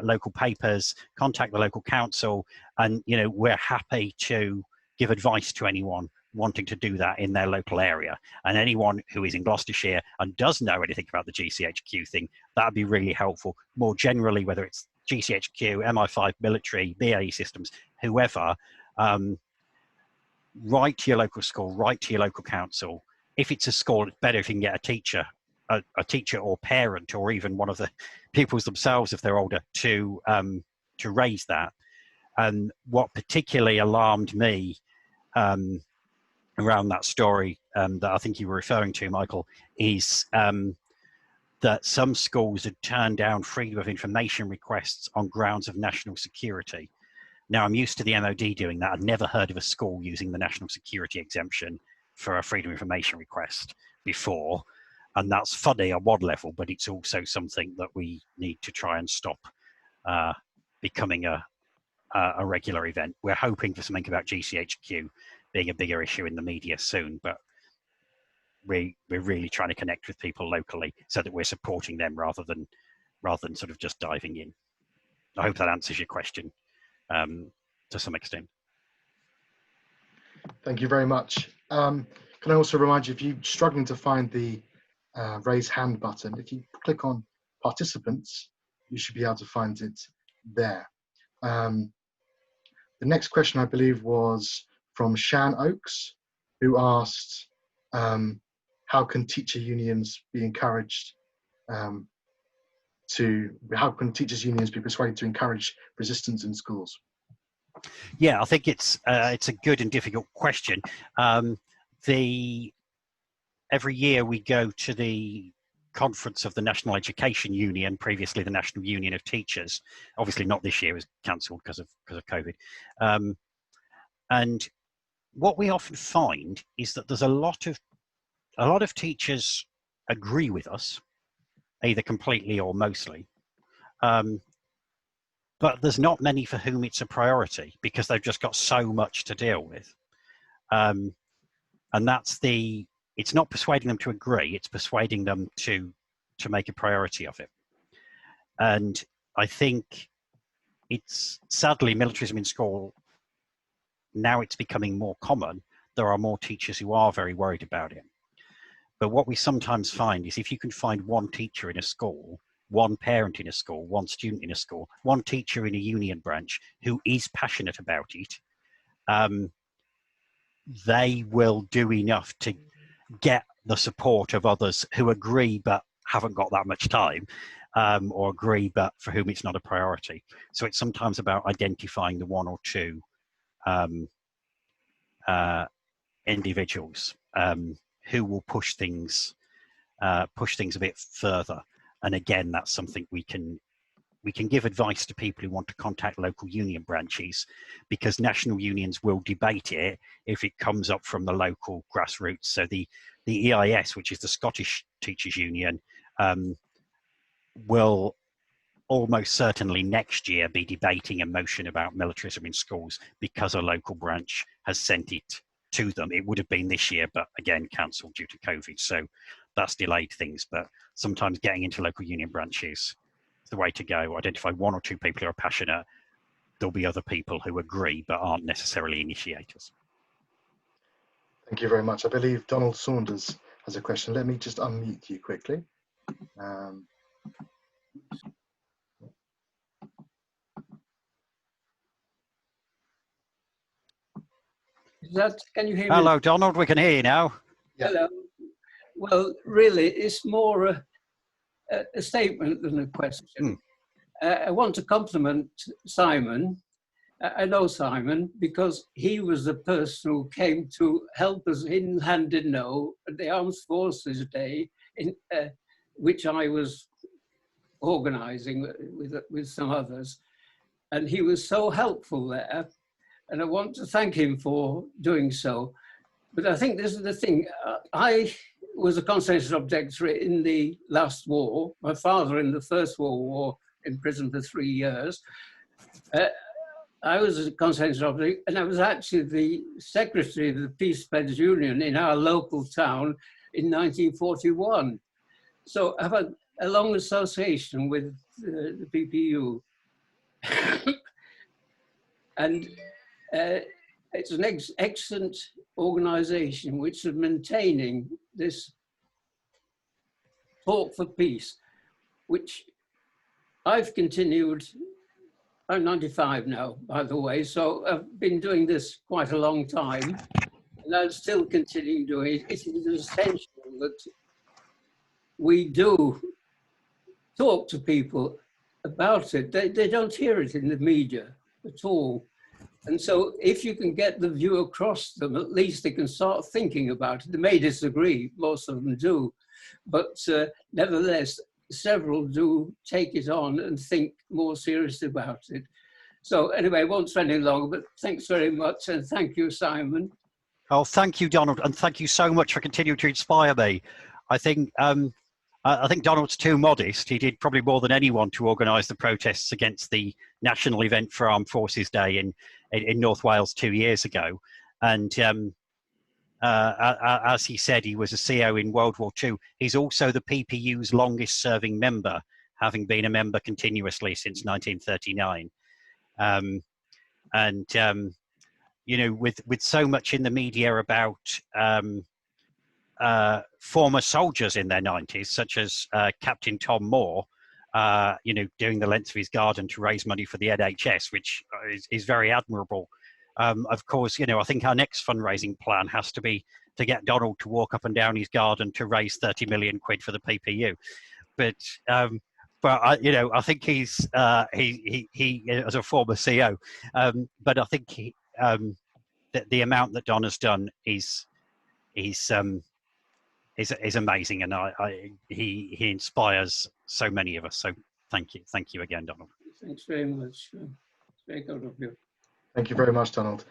local papers, contact the local council, and we're happy to give advice to anyone wanting to do that in their local area. And anyone who is in Gloucestershire and does know anything about the GCHQ thing, that would be really helpful. More generally, whether it's GCHQ, MI5, military, BAE systems, whoever, write to your local school, write to your local council. If it's a school, it's better if you can get a teacher or parent, or even one of the pupils themselves if they're older, to raise that. And what particularly alarmed me around that story that I think you were referring to, Michael, is that some schools had turned down freedom of information requests on grounds of national security. Now, I'm used to the MOD doing that. I'd never heard of a school using the national security exemption for a freedom of information request before. And that's funny on one level, but it's also something that we need to try and stop becoming a regular event. We're hoping for something about GCHQ being a bigger issue in the media soon, but we're really trying to connect with people locally so that we're supporting them rather than sort of just diving in. I hope that answers your question to some extent. Thank you very much. Can I also remind you, if you're struggling to find the raise hand button, if you click on participants, you should be able to find it there. The next question, I believe, was from Shan Oakes, who asked, how can teacher unions be encouraged how can teachers unions be persuaded to encourage resistance in schools? Yeah, I think it's a good and difficult question. Every year we go to the conference of the National Education Union, previously the National Union of Teachers. Obviously not this year, it was cancelled because of COVID. And what we often find is that there's a lot of teachers agree with us, either completely or mostly. But there's not many for whom it's a priority because they've just got so much to deal with. And it's not persuading them to agree, it's persuading them to make a priority of it. And I think it's sadly militarism in school, now it's becoming more common. There are more teachers who are very worried about it. But what we sometimes find is if you can find one teacher in a school, one parent in a school, one student in a school, one teacher in a union branch who is passionate about it, they will do enough to get the support of others who agree but haven't got that much time, or agree, but for whom it's not a priority. So it's sometimes about identifying the one or two individuals who will push things a bit further. And again, that's something we can give advice to people who want to contact local union branches, because national unions will debate it if it comes up from the local grassroots. So the EIS, which is the Scottish Teachers Union, will almost certainly next year be debating a motion about militarism in schools because a local branch has sent it to them. It would have been this year, but again, cancelled due to COVID. So that's delayed things. But sometimes getting into local union branches is the way to go. Identify one or two people who are passionate. There'll be other people who agree, but aren't necessarily initiators. Thank you very much. I believe Donald Saunders has a question. Let me just unmute you quickly. Can you hear me? Hello, Donald, we can hear you now. Yeah. Hello. Well, really, it's more a statement than a question. I want to compliment Simon. I know Simon because he was the person who came to help us in Llandudno at the Armed Forces Day, which I was organising with some others. And he was so helpful there. And I want to thank him for doing so. But I think this is the thing. I was a conscientious objector in the last war. My father in the First World War in prison for 3 years. I was a conscientious objector, and I was actually the secretary of the Peace Pledge Union in our local town in 1941. So I have a long association with the PPU. And it's an excellent organisation which is maintaining this talk for peace, which I've continued. I'm 95 now, by the way, so I've been doing this quite a long time, and I'm still continuing doing it. It is essential that we do talk to people about it. They don't hear it in the media at all. And so if you can get the view across them, at least they can start thinking about it. They may disagree, most of them do, but nevertheless, several do take it on and think more seriously about it. So anyway, I won't spend any longer, but thanks very much. And thank you, Simon. Oh, thank you, Donald. And thank you so much for continuing to inspire me. I think Donald's too modest. He did probably more than anyone to organise the protests against the national event for Armed Forces Day in North Wales 2 years ago. And as he said, he was a CO in World War II. He's also the PPU's longest serving member, having been a member continuously since 1939. You know, with so much in the media about former soldiers in their 90s, such as Captain Tom Moore, you know, doing the length of his garden to raise money for the NHS, which is very admirable. Of course, you know, I think our next fundraising plan has to be to get Donald to walk up and down his garden to raise 30 million quid for the PPU. But you know, I think he as a former CEO, but I think the amount that Don has done is amazing, and he inspires so many of us. So thank you again, Donald. Thanks very much. It's very good of you. Thank you very much, Donald.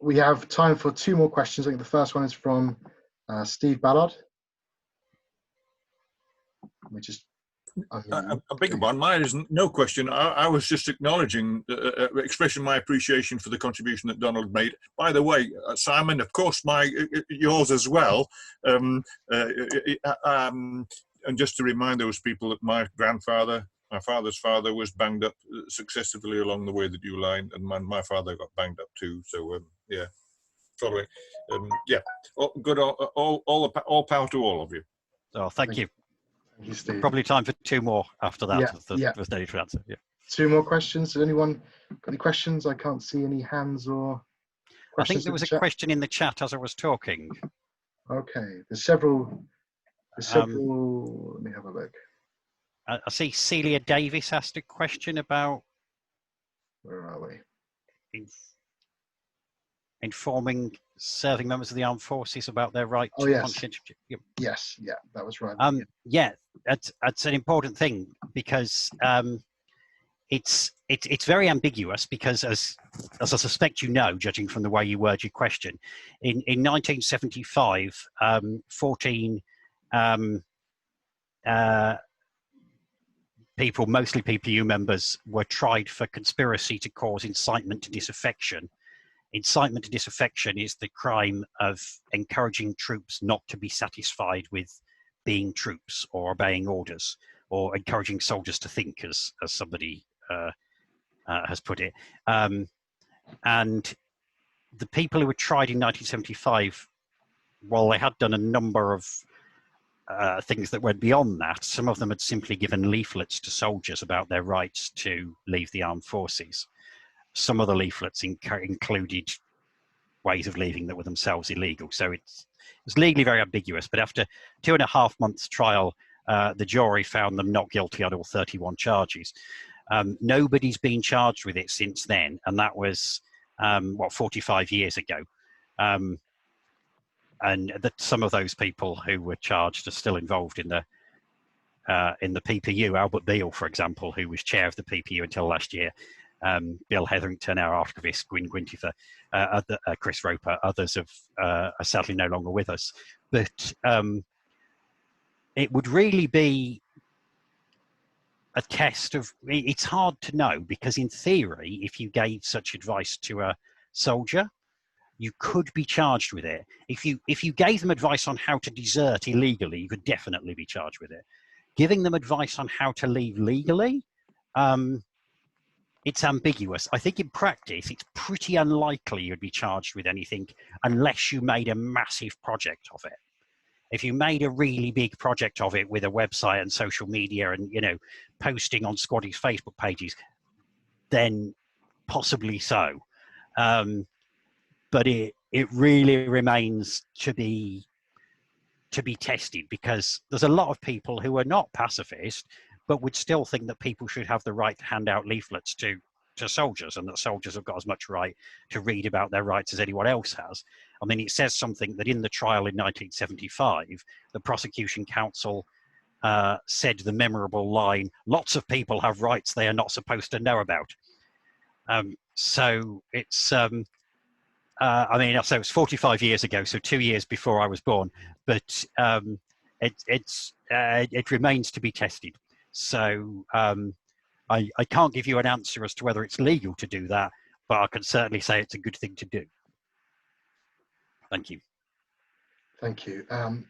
We have time for 2 more questions. I think the first one is from Steve Ballard. Let me just a bigger one. Mine is no question. I was just acknowledging, expressing my appreciation for the contribution that Donald made. By the way, Simon, of course, yours as well. And just to remind those people that my father's father was banged up successively along the way that you lined, and my father got banged up too. So yeah, following. Yeah, good. All power to all of you. Oh, thank you. Thank you, Steve. Probably time for 2 more after that. Yeah. There's no need to answer. Yeah. 2 more questions. Does anyone got any questions? I can't see any hands or questions. I think there was a question in the chat as I was talking. Okay, there's several. Let me have a look. I see Celia Davis asked a question about Where are we? Informing serving members of the armed forces about their right Oh, to yes. conscientious. Yes, yeah, that was right. Yeah, that's an important thing, because it's very ambiguous, because as I suspect you know, judging from the way you word your question, in 1975, 14 people, mostly PPU members, were tried for conspiracy to cause incitement to disaffection. Incitement to disaffection is the crime of encouraging troops not to be satisfied with being troops or obeying orders, or encouraging soldiers to think, as somebody has put it. And the people who were tried in 1975, while they had done a number of things that went beyond that, some of them had simply given leaflets to soldiers about their rights to leave the armed forces. Some of the leaflets included ways of leaving that were themselves illegal. So it's legally very ambiguous. But after 2.5 months trial, the jury found them not guilty on all 31 charges. Nobody's been charged with it since then, and that was 45 years ago. And that some of those people who were charged are still involved in the PPU. Albert Beale, for example, who was chair of the PPU until last year, Bill Hetherington, our archivist, Gwyn Gwyntifer, Chris Roper, others are sadly no longer with us. But it would really be a test of, it's hard to know, because in theory, if you gave such advice to a soldier, you could be charged with it. If you gave them advice on how to desert illegally, you could definitely be charged with it. Giving them advice on how to leave legally, it's ambiguous. I think in practice, it's pretty unlikely you'd be charged with anything unless you made a massive project of it. If you made a really big project of it with a website and social media and, you know, posting on Squaddy's Facebook pages, then possibly so. But it really remains to be tested, because there's a lot of people who are not pacifist but would still think that people should have the right to hand out leaflets to soldiers, and that soldiers have got as much right to read about their rights as anyone else has. I mean, it says something that in the trial in 1975, the prosecution counsel said the memorable line, "Lots of people have rights they are not supposed to know about." So it's I mean, so it's 45 years ago, so 2 years before I was born, but it remains to be tested. So I can't give you an answer as to whether it's legal to do that, but I can certainly say it's a good thing to do. Thank you. Thank you. The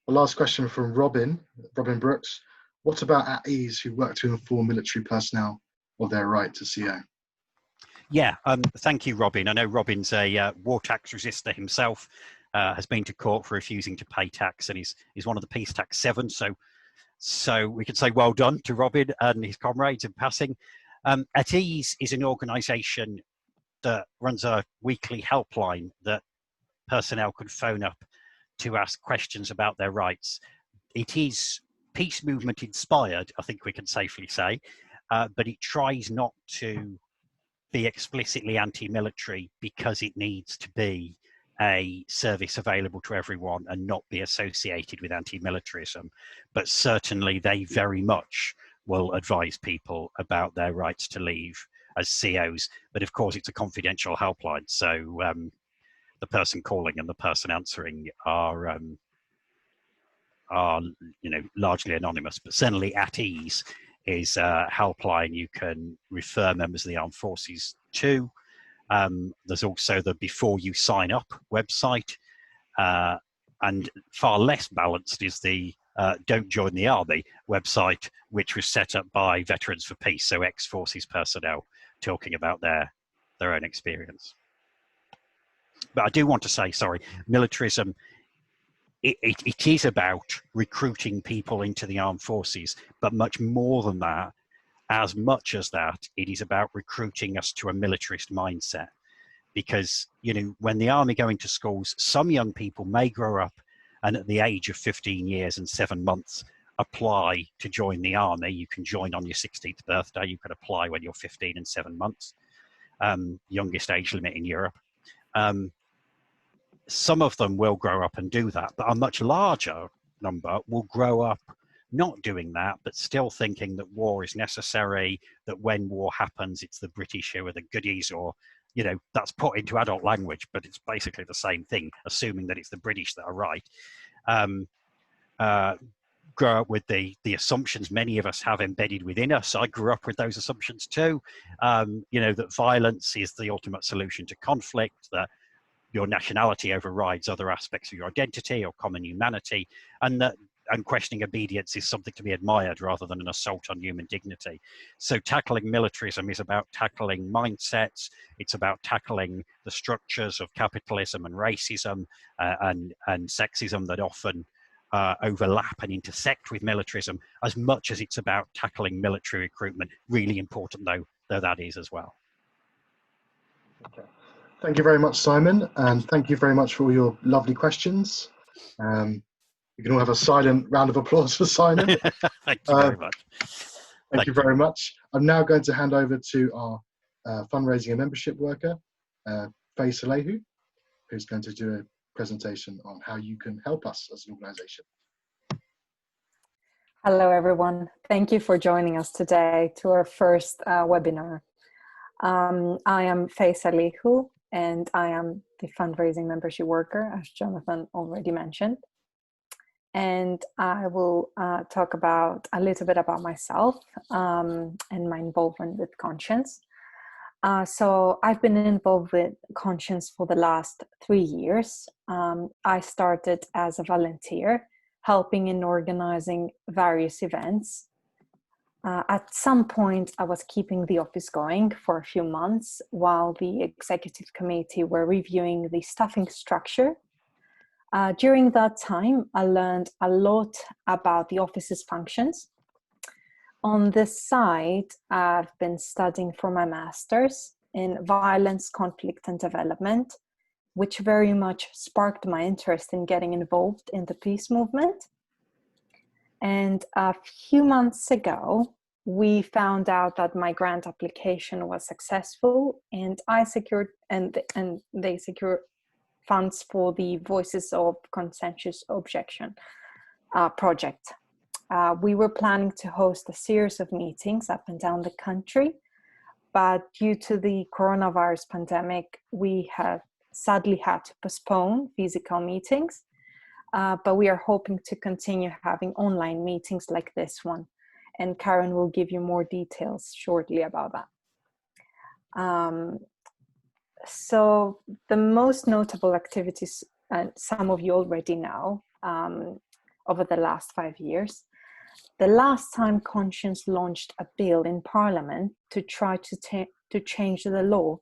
last question from Robin Brooks. What about at ease who work to inform military personnel of their right to CO? Yeah, thank you, Robin. I know Robin's a war tax resistor himself, has been to court for refusing to pay tax, and he's one of the Peace Tax 7. So we could say well done to Robin and his comrades in passing. At Ease is an organisation that runs a weekly helpline that personnel could phone up to ask questions about their rights. It is peace movement inspired, I think we can safely say, but it tries not to be explicitly anti-military, because it needs to be a service available to everyone and not be associated with anti-militarism. But certainly they very much will advise people about their rights to leave as COs. But of course, it's a confidential helpline, so the person calling and the person answering are you know, largely anonymous. But certainly At Ease is a helpline you can refer members of the armed forces to. There's also the Before You Sign Up website, and far less balanced is the Don't Join the Army website, which was set up by Veterans for Peace, so ex-forces personnel talking about their own experience. But I do want to say, sorry, militarism, it is about recruiting people into the armed forces, but much more than that. As much as that, it is about recruiting us to a militarist mindset. Because, you know, when the army go into schools, some young people may grow up and at the age of 15 years and 7 months apply to join the army. You can join on your 16th birthday. You can apply when you're 15 and 7 months, youngest age limit in Europe. Some of them will grow up and do that, but a much larger number will grow up not doing that, but still thinking that war is necessary, that when war happens, it's the British who are the goodies, or, you know, that's put into adult language, but it's basically the same thing, assuming that it's the British that are right. Grow up with the assumptions many of us have embedded within us. I grew up with those assumptions too. You know, that violence is the ultimate solution to conflict, that your nationality overrides other aspects of your identity or common humanity, and that questioning obedience is something to be admired rather than an assault on human dignity. So tackling militarism is about tackling mindsets. It's about tackling the structures of capitalism and racism and sexism that often overlap and intersect with militarism, as much as it's about tackling military recruitment. Really important though that is as well. Okay. Thank you very much, Simon, and thank you very much for all your lovely questions. You can all have a silent round of applause for Simon. Thank you very much. Thank you very much. I'm now going to hand over to our fundraising and membership worker, Faye Salehu, who's going to do a presentation on how you can help us as an organisation. Hello, everyone. Thank you for joining us today to our first webinar. I am Faye Salehu, and I am the fundraising membership worker, as Jonathan already mentioned. And I will talk about a little bit about myself and my involvement with Conscience. So I've been involved with Conscience for the last 3 years. I started as a volunteer, helping in organizing various events. At some point, I was keeping the office going for a few months while the executive committee were reviewing the staffing structure. During that time, I learned a lot about the office's functions. On this side, I've been studying for my master's in violence, conflict, and development, which very much sparked my interest in getting involved in the peace movement. And a few months ago, we found out that my grant application was successful, and I secured, and they secured funds for the Voices of Conscientious Objection project. We were planning to host a series of meetings up and down the country, but due to the coronavirus pandemic, we have sadly had to postpone physical meetings, but we are hoping to continue having online meetings like this one, and Karen will give you more details shortly about that. So the most notable activities, and some of you already know, over the last 5 years. The last time Conscience launched a bill in Parliament to try to change the law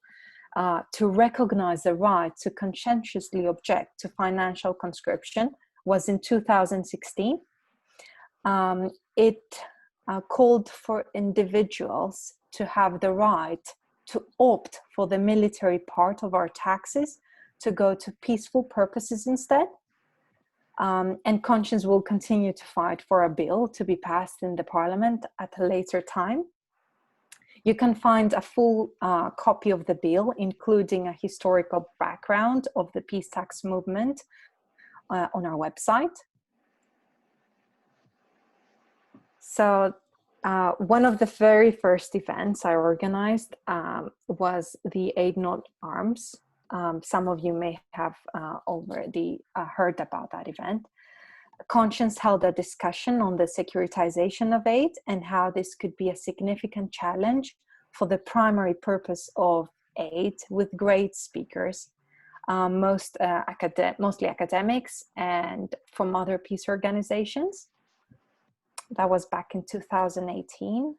to recognize the right to conscientiously object to financial conscription was in 2016. It called for individuals to have the right to opt for the military part of our taxes to go to peaceful purposes instead. And Conscience will continue to fight for a bill to be passed in the Parliament at a later time. You can find a full copy of the bill, including a historical background of the peace tax movement on our website. So one of the very first events I organized was the Aid Not Arms. Some of you may have already heard about that event. Conscience held a discussion on the securitization of aid and how this could be a significant challenge for the primary purpose of aid, with great speakers, mostly academics and from other peace organizations. That was back in 2018.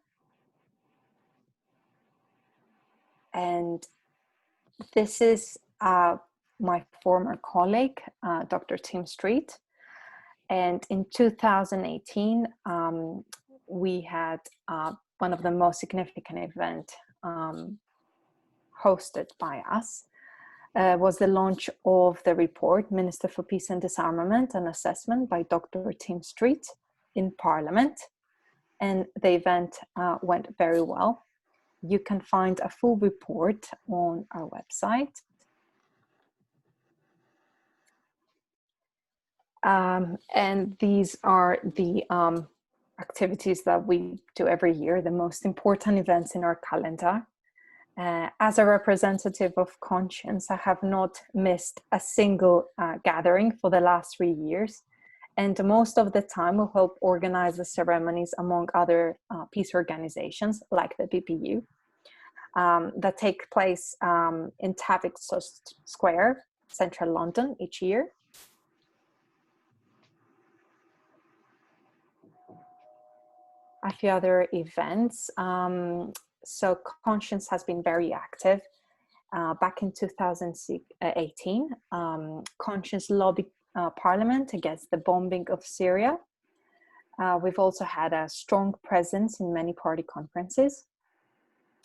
And this is my former colleague, Dr. Tim Street. And in 2018, we had one of the most significant events hosted by us. Was the launch of the report, Minister for Peace and Disarmament, an assessment by Dr. Tim Street, in Parliament, and the event went very well. You can find a full report on our website. And these are the activities that we do every year, the most important events in our calendar. As a representative of Conscience, I have not missed a single gathering for the last 3 years. And most of the time we help organize the ceremonies among other peace organizations like the PPU that take place in Tavistock Square, central London, each year. A few other events. So Conscience has been very active. Back in 2018, Conscience lobbied Parliament against the bombing of Syria. We've also had a strong presence in many party conferences.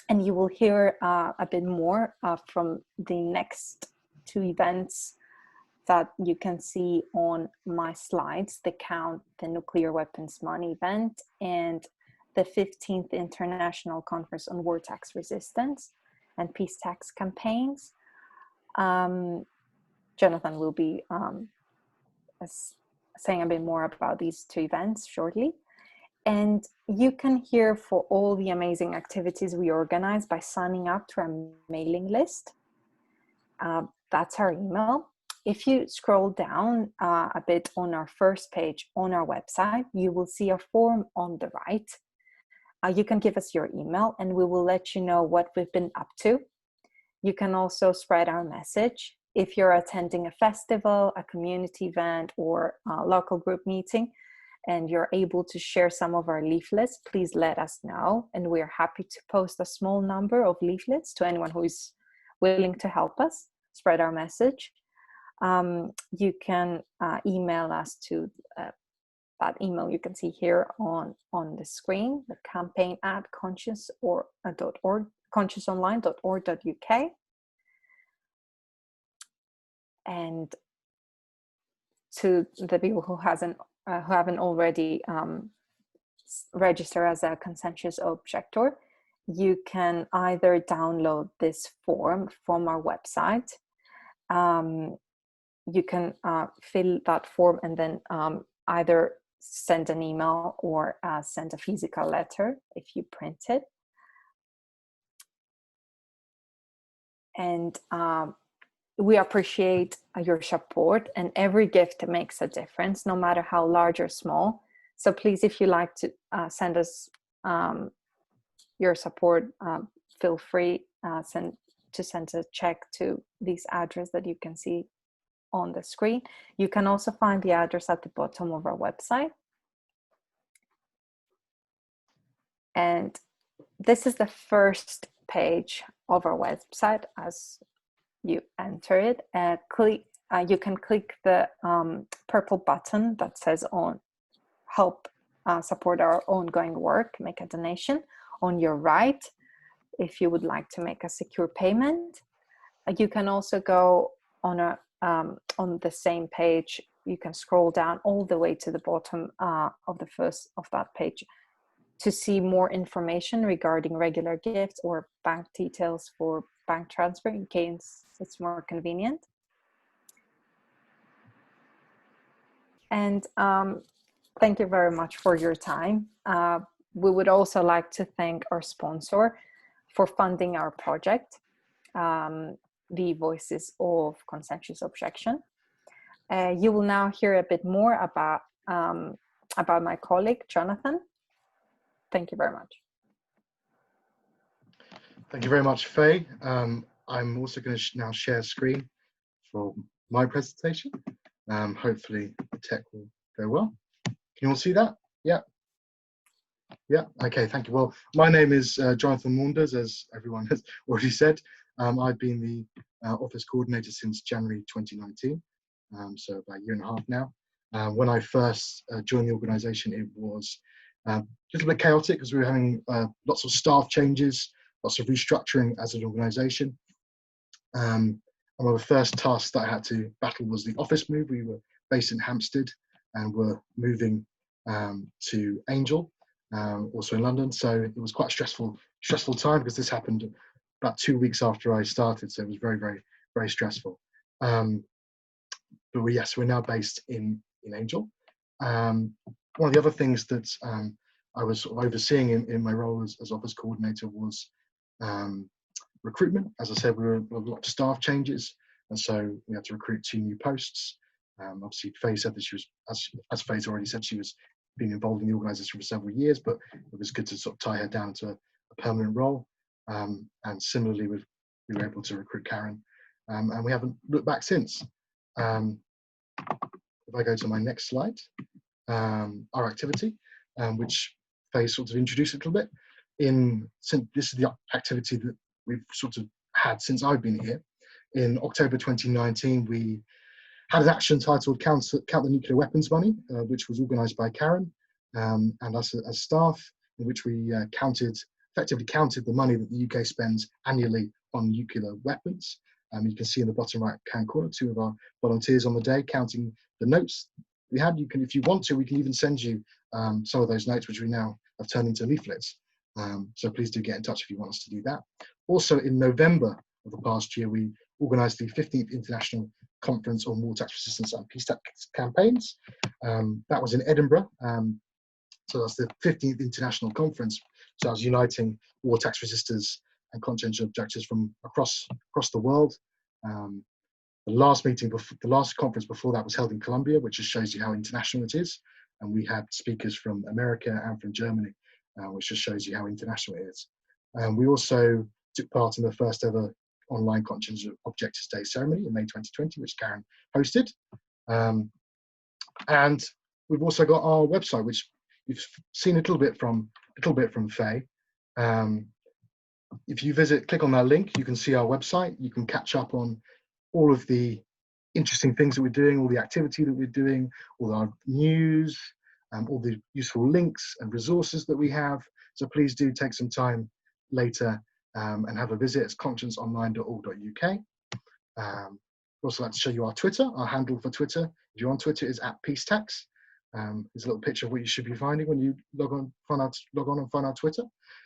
And you will hear a bit more from the next 2 events that you can see on my slides, the Nuclear Weapons Money event and the 15th International Conference on War Tax Resistance and Peace Tax Campaigns. Jonathan will be saying a bit more about these 2 events shortly. And you can hear for all the amazing activities we organize by signing up to our mailing list. That's our email. If you scroll down a bit on our first page on our website, you will see a form on the right. You can give us your email and we will let you know what we've been up to. You can also spread our message. If you're attending a festival, a community event, or a local group meeting, and you're able to share some of our leaflets, please let us know. And we're happy to post a small number of leaflets to anyone who is willing to help us spread our message. You can email us to that email you can see here on the screen, the campaign@conscienceonline.org.uk. And to the people who haven't already registered as a conscientious objector, you can either download this form from our website. You can fill that form and then either send an email or send a physical letter if you print it. And we appreciate your support, and every gift makes a difference, no matter how large or small. So please, if you like to send us your support, feel free to send a check to this address that you can see on the screen. You can also find the address at the bottom of our website. And this is the first page of our website as you enter it. You can click the purple button that says on help support our ongoing work, make a donation on your right if you would like to make a secure payment. You can also go on the same page. You can scroll down all the way to the bottom of that page to see more information regarding regular gifts or bank details for bank transfer in case it's more convenient. And thank you very much for your time. We would also like to thank our sponsor for funding our project, the Voices of Conscientious Objection. You will now hear a bit more about my colleague, Jonathan. Thank you very much. Thank you very much, Faye. I'm also going to now share screen for my presentation. Hopefully the tech will go well. Can you all see that? Yeah. Yeah, okay, thank you. Well, my name is Jonathan Maunders, as everyone has already said. I've been the office coordinator since January 2019, so about a year and a half now. When I first joined the organisation, it was a little bit chaotic because we were having lots of staff changes, lots of restructuring as an organisation. And one of the first tasks that I had to battle was the office move. We were based in Hampstead and were moving to Angel, also in London. So it was quite a stressful time, because this happened about 2 weeks after I started. So it was very, very, very stressful. But yes, we're now based in Angel. One of the other things that I was sort of overseeing in my role as office coordinator was recruitment. As I said, we were a lot of staff changes, and so we had to recruit 2 new posts. Obviously, Faye said that she was, as Faye's already said, she was been involved in the organisation for several years, but it was good to sort of tie her down to a permanent role. And similarly, we were able to recruit Karen, and we haven't looked back since. If I go to my next slide, our activity, which Faye sort of introduced a little bit. This is the activity that we've sort of had since I've been here. In October 2019, we had an action titled Count the Nuclear Weapons Money, which was organised by Karen and us as staff, in which we effectively counted the money that the UK spends annually on nuclear weapons. You can see in the bottom right-hand corner 2 of our volunteers on the day counting the notes we had. You can, if you want to, we can even send you some of those notes, which we now have turned into leaflets. So please do get in touch if you want us to do that. Also, in November of the past year, we organised the 15th International Conference on War Tax Resistance and Peace Tax Campaigns. That was in Edinburgh. So that's the 15th International Conference. So I was uniting war tax resistors and conscientious objectors from across the world. The last conference before that was held in Colombia, which just shows you how international it is. And we had speakers from America and from Germany, which just shows you how international it is. We also took part in the first ever online Conscientious Objectors Day ceremony in May 2020, which Karen hosted. And we've also got our website, which you've seen a little bit from Faye. If you click on that link, you can see our website. You can catch up on all of the interesting things that we're doing, all the activity that we're doing, all our news, all the useful links and resources that we have. So please do take some time later and have a visit. It's conscienceonline.org.uk. We'd also like to show you our Twitter. Our handle for Twitter, if you're on Twitter, is @PeaceTax. There's a little picture of what you should be finding when you log on and find our Twitter.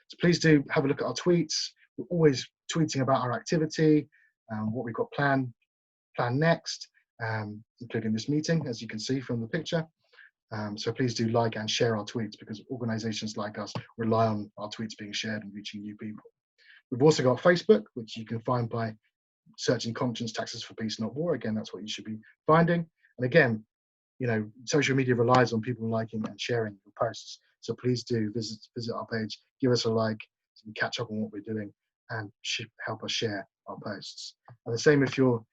So please do have a look at our tweets. We're always tweeting about our activity, what we've got planned next, including this meeting, as you can see from the picture. So please do like and share our tweets, because organisations like us rely on our tweets being shared and reaching new people. We've also got Facebook, which you can find by searching Conscience Taxes for Peace, Not War. Again, that's what you should be finding. And again, you know, social media relies on people liking and sharing your posts. So please do visit our page, give us a like, so you can catch up on what we're doing and help us share our posts. And the same if you're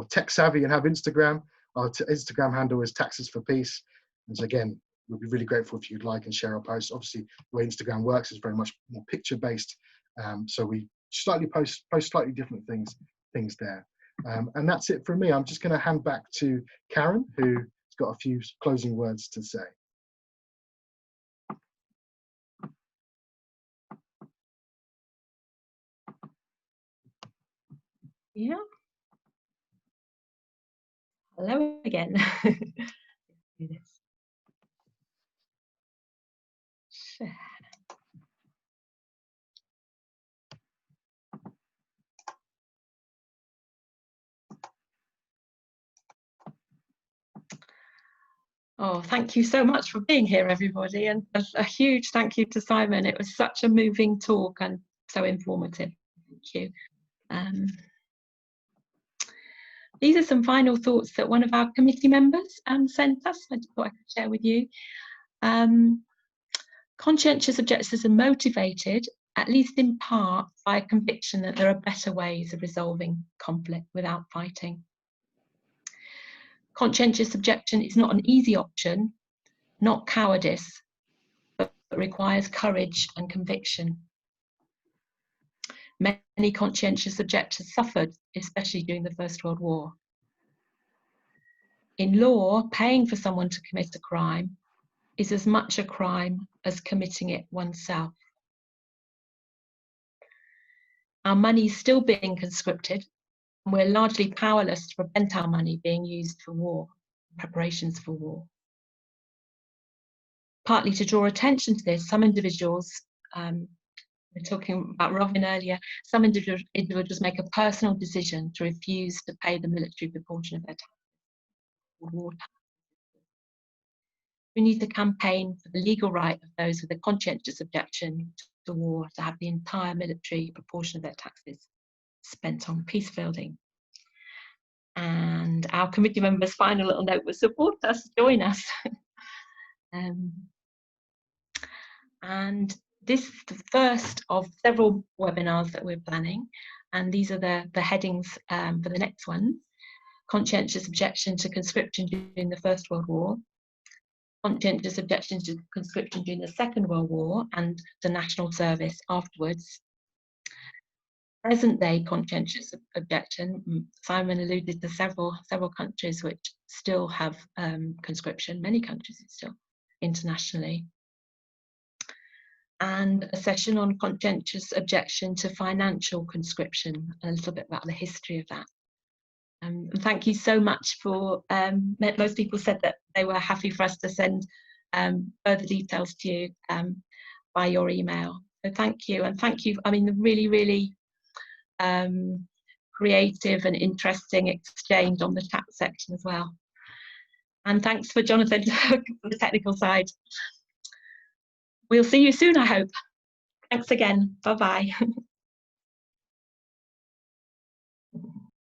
tech savvy and have Instagram. Our Instagram handle is Taxes for Peace. And so again, we'd be really grateful if you'd like and share our posts. Obviously, the way Instagram works is very much more picture based. So we slightly post slightly different things there. And that's it from me. I'm just going to hand back to Karen, who's got a few closing words to say. Yeah. Hello again. Do this. Share. Oh, thank you so much for being here, everybody, and a huge thank you to Symon. It was such a moving talk and so informative. Thank you. These are some final thoughts that one of our committee members sent us. I thought I could share with you. Conscientious objectors are motivated, at least in part, by a conviction that there are better ways of resolving conflict without fighting. Conscientious objection is not an easy option, not cowardice, but requires courage and conviction. Many conscientious objectors suffered, especially during the First World War. In law, paying for someone to commit a crime is as much a crime as committing it oneself. Our money is still being conscripted, and we're largely powerless to prevent our money being used for war, preparations for war. partly to draw attention to this, some individuals, we're talking about Robin earlier, some individuals make a personal decision to refuse to pay the military proportion of their taxes. We need to campaign for the legal right of those with a conscientious objection to war to have the entire military proportion of their taxes spent on peace building. And our committee members' final little note was support us, join us. And this is the first of several webinars that we're planning, and these are the headings for the next one. Conscientious objection to conscription during the First World War, conscientious objection to conscription during the Second World War and the national service afterwards. Present-day conscientious objection. Symon alluded to several countries which still have conscription, many countries still internationally. And a session on conscientious objection to financial conscription, a little bit about the history of that. And thank you so much for, most people said that they were happy for us to send further details to you by your email. So thank you, and thank you, I mean, the really, really creative and interesting exchange on the chat section as well. And thanks for Jonathan for the technical side. We'll see you soon, I hope. Thanks again. Bye-bye.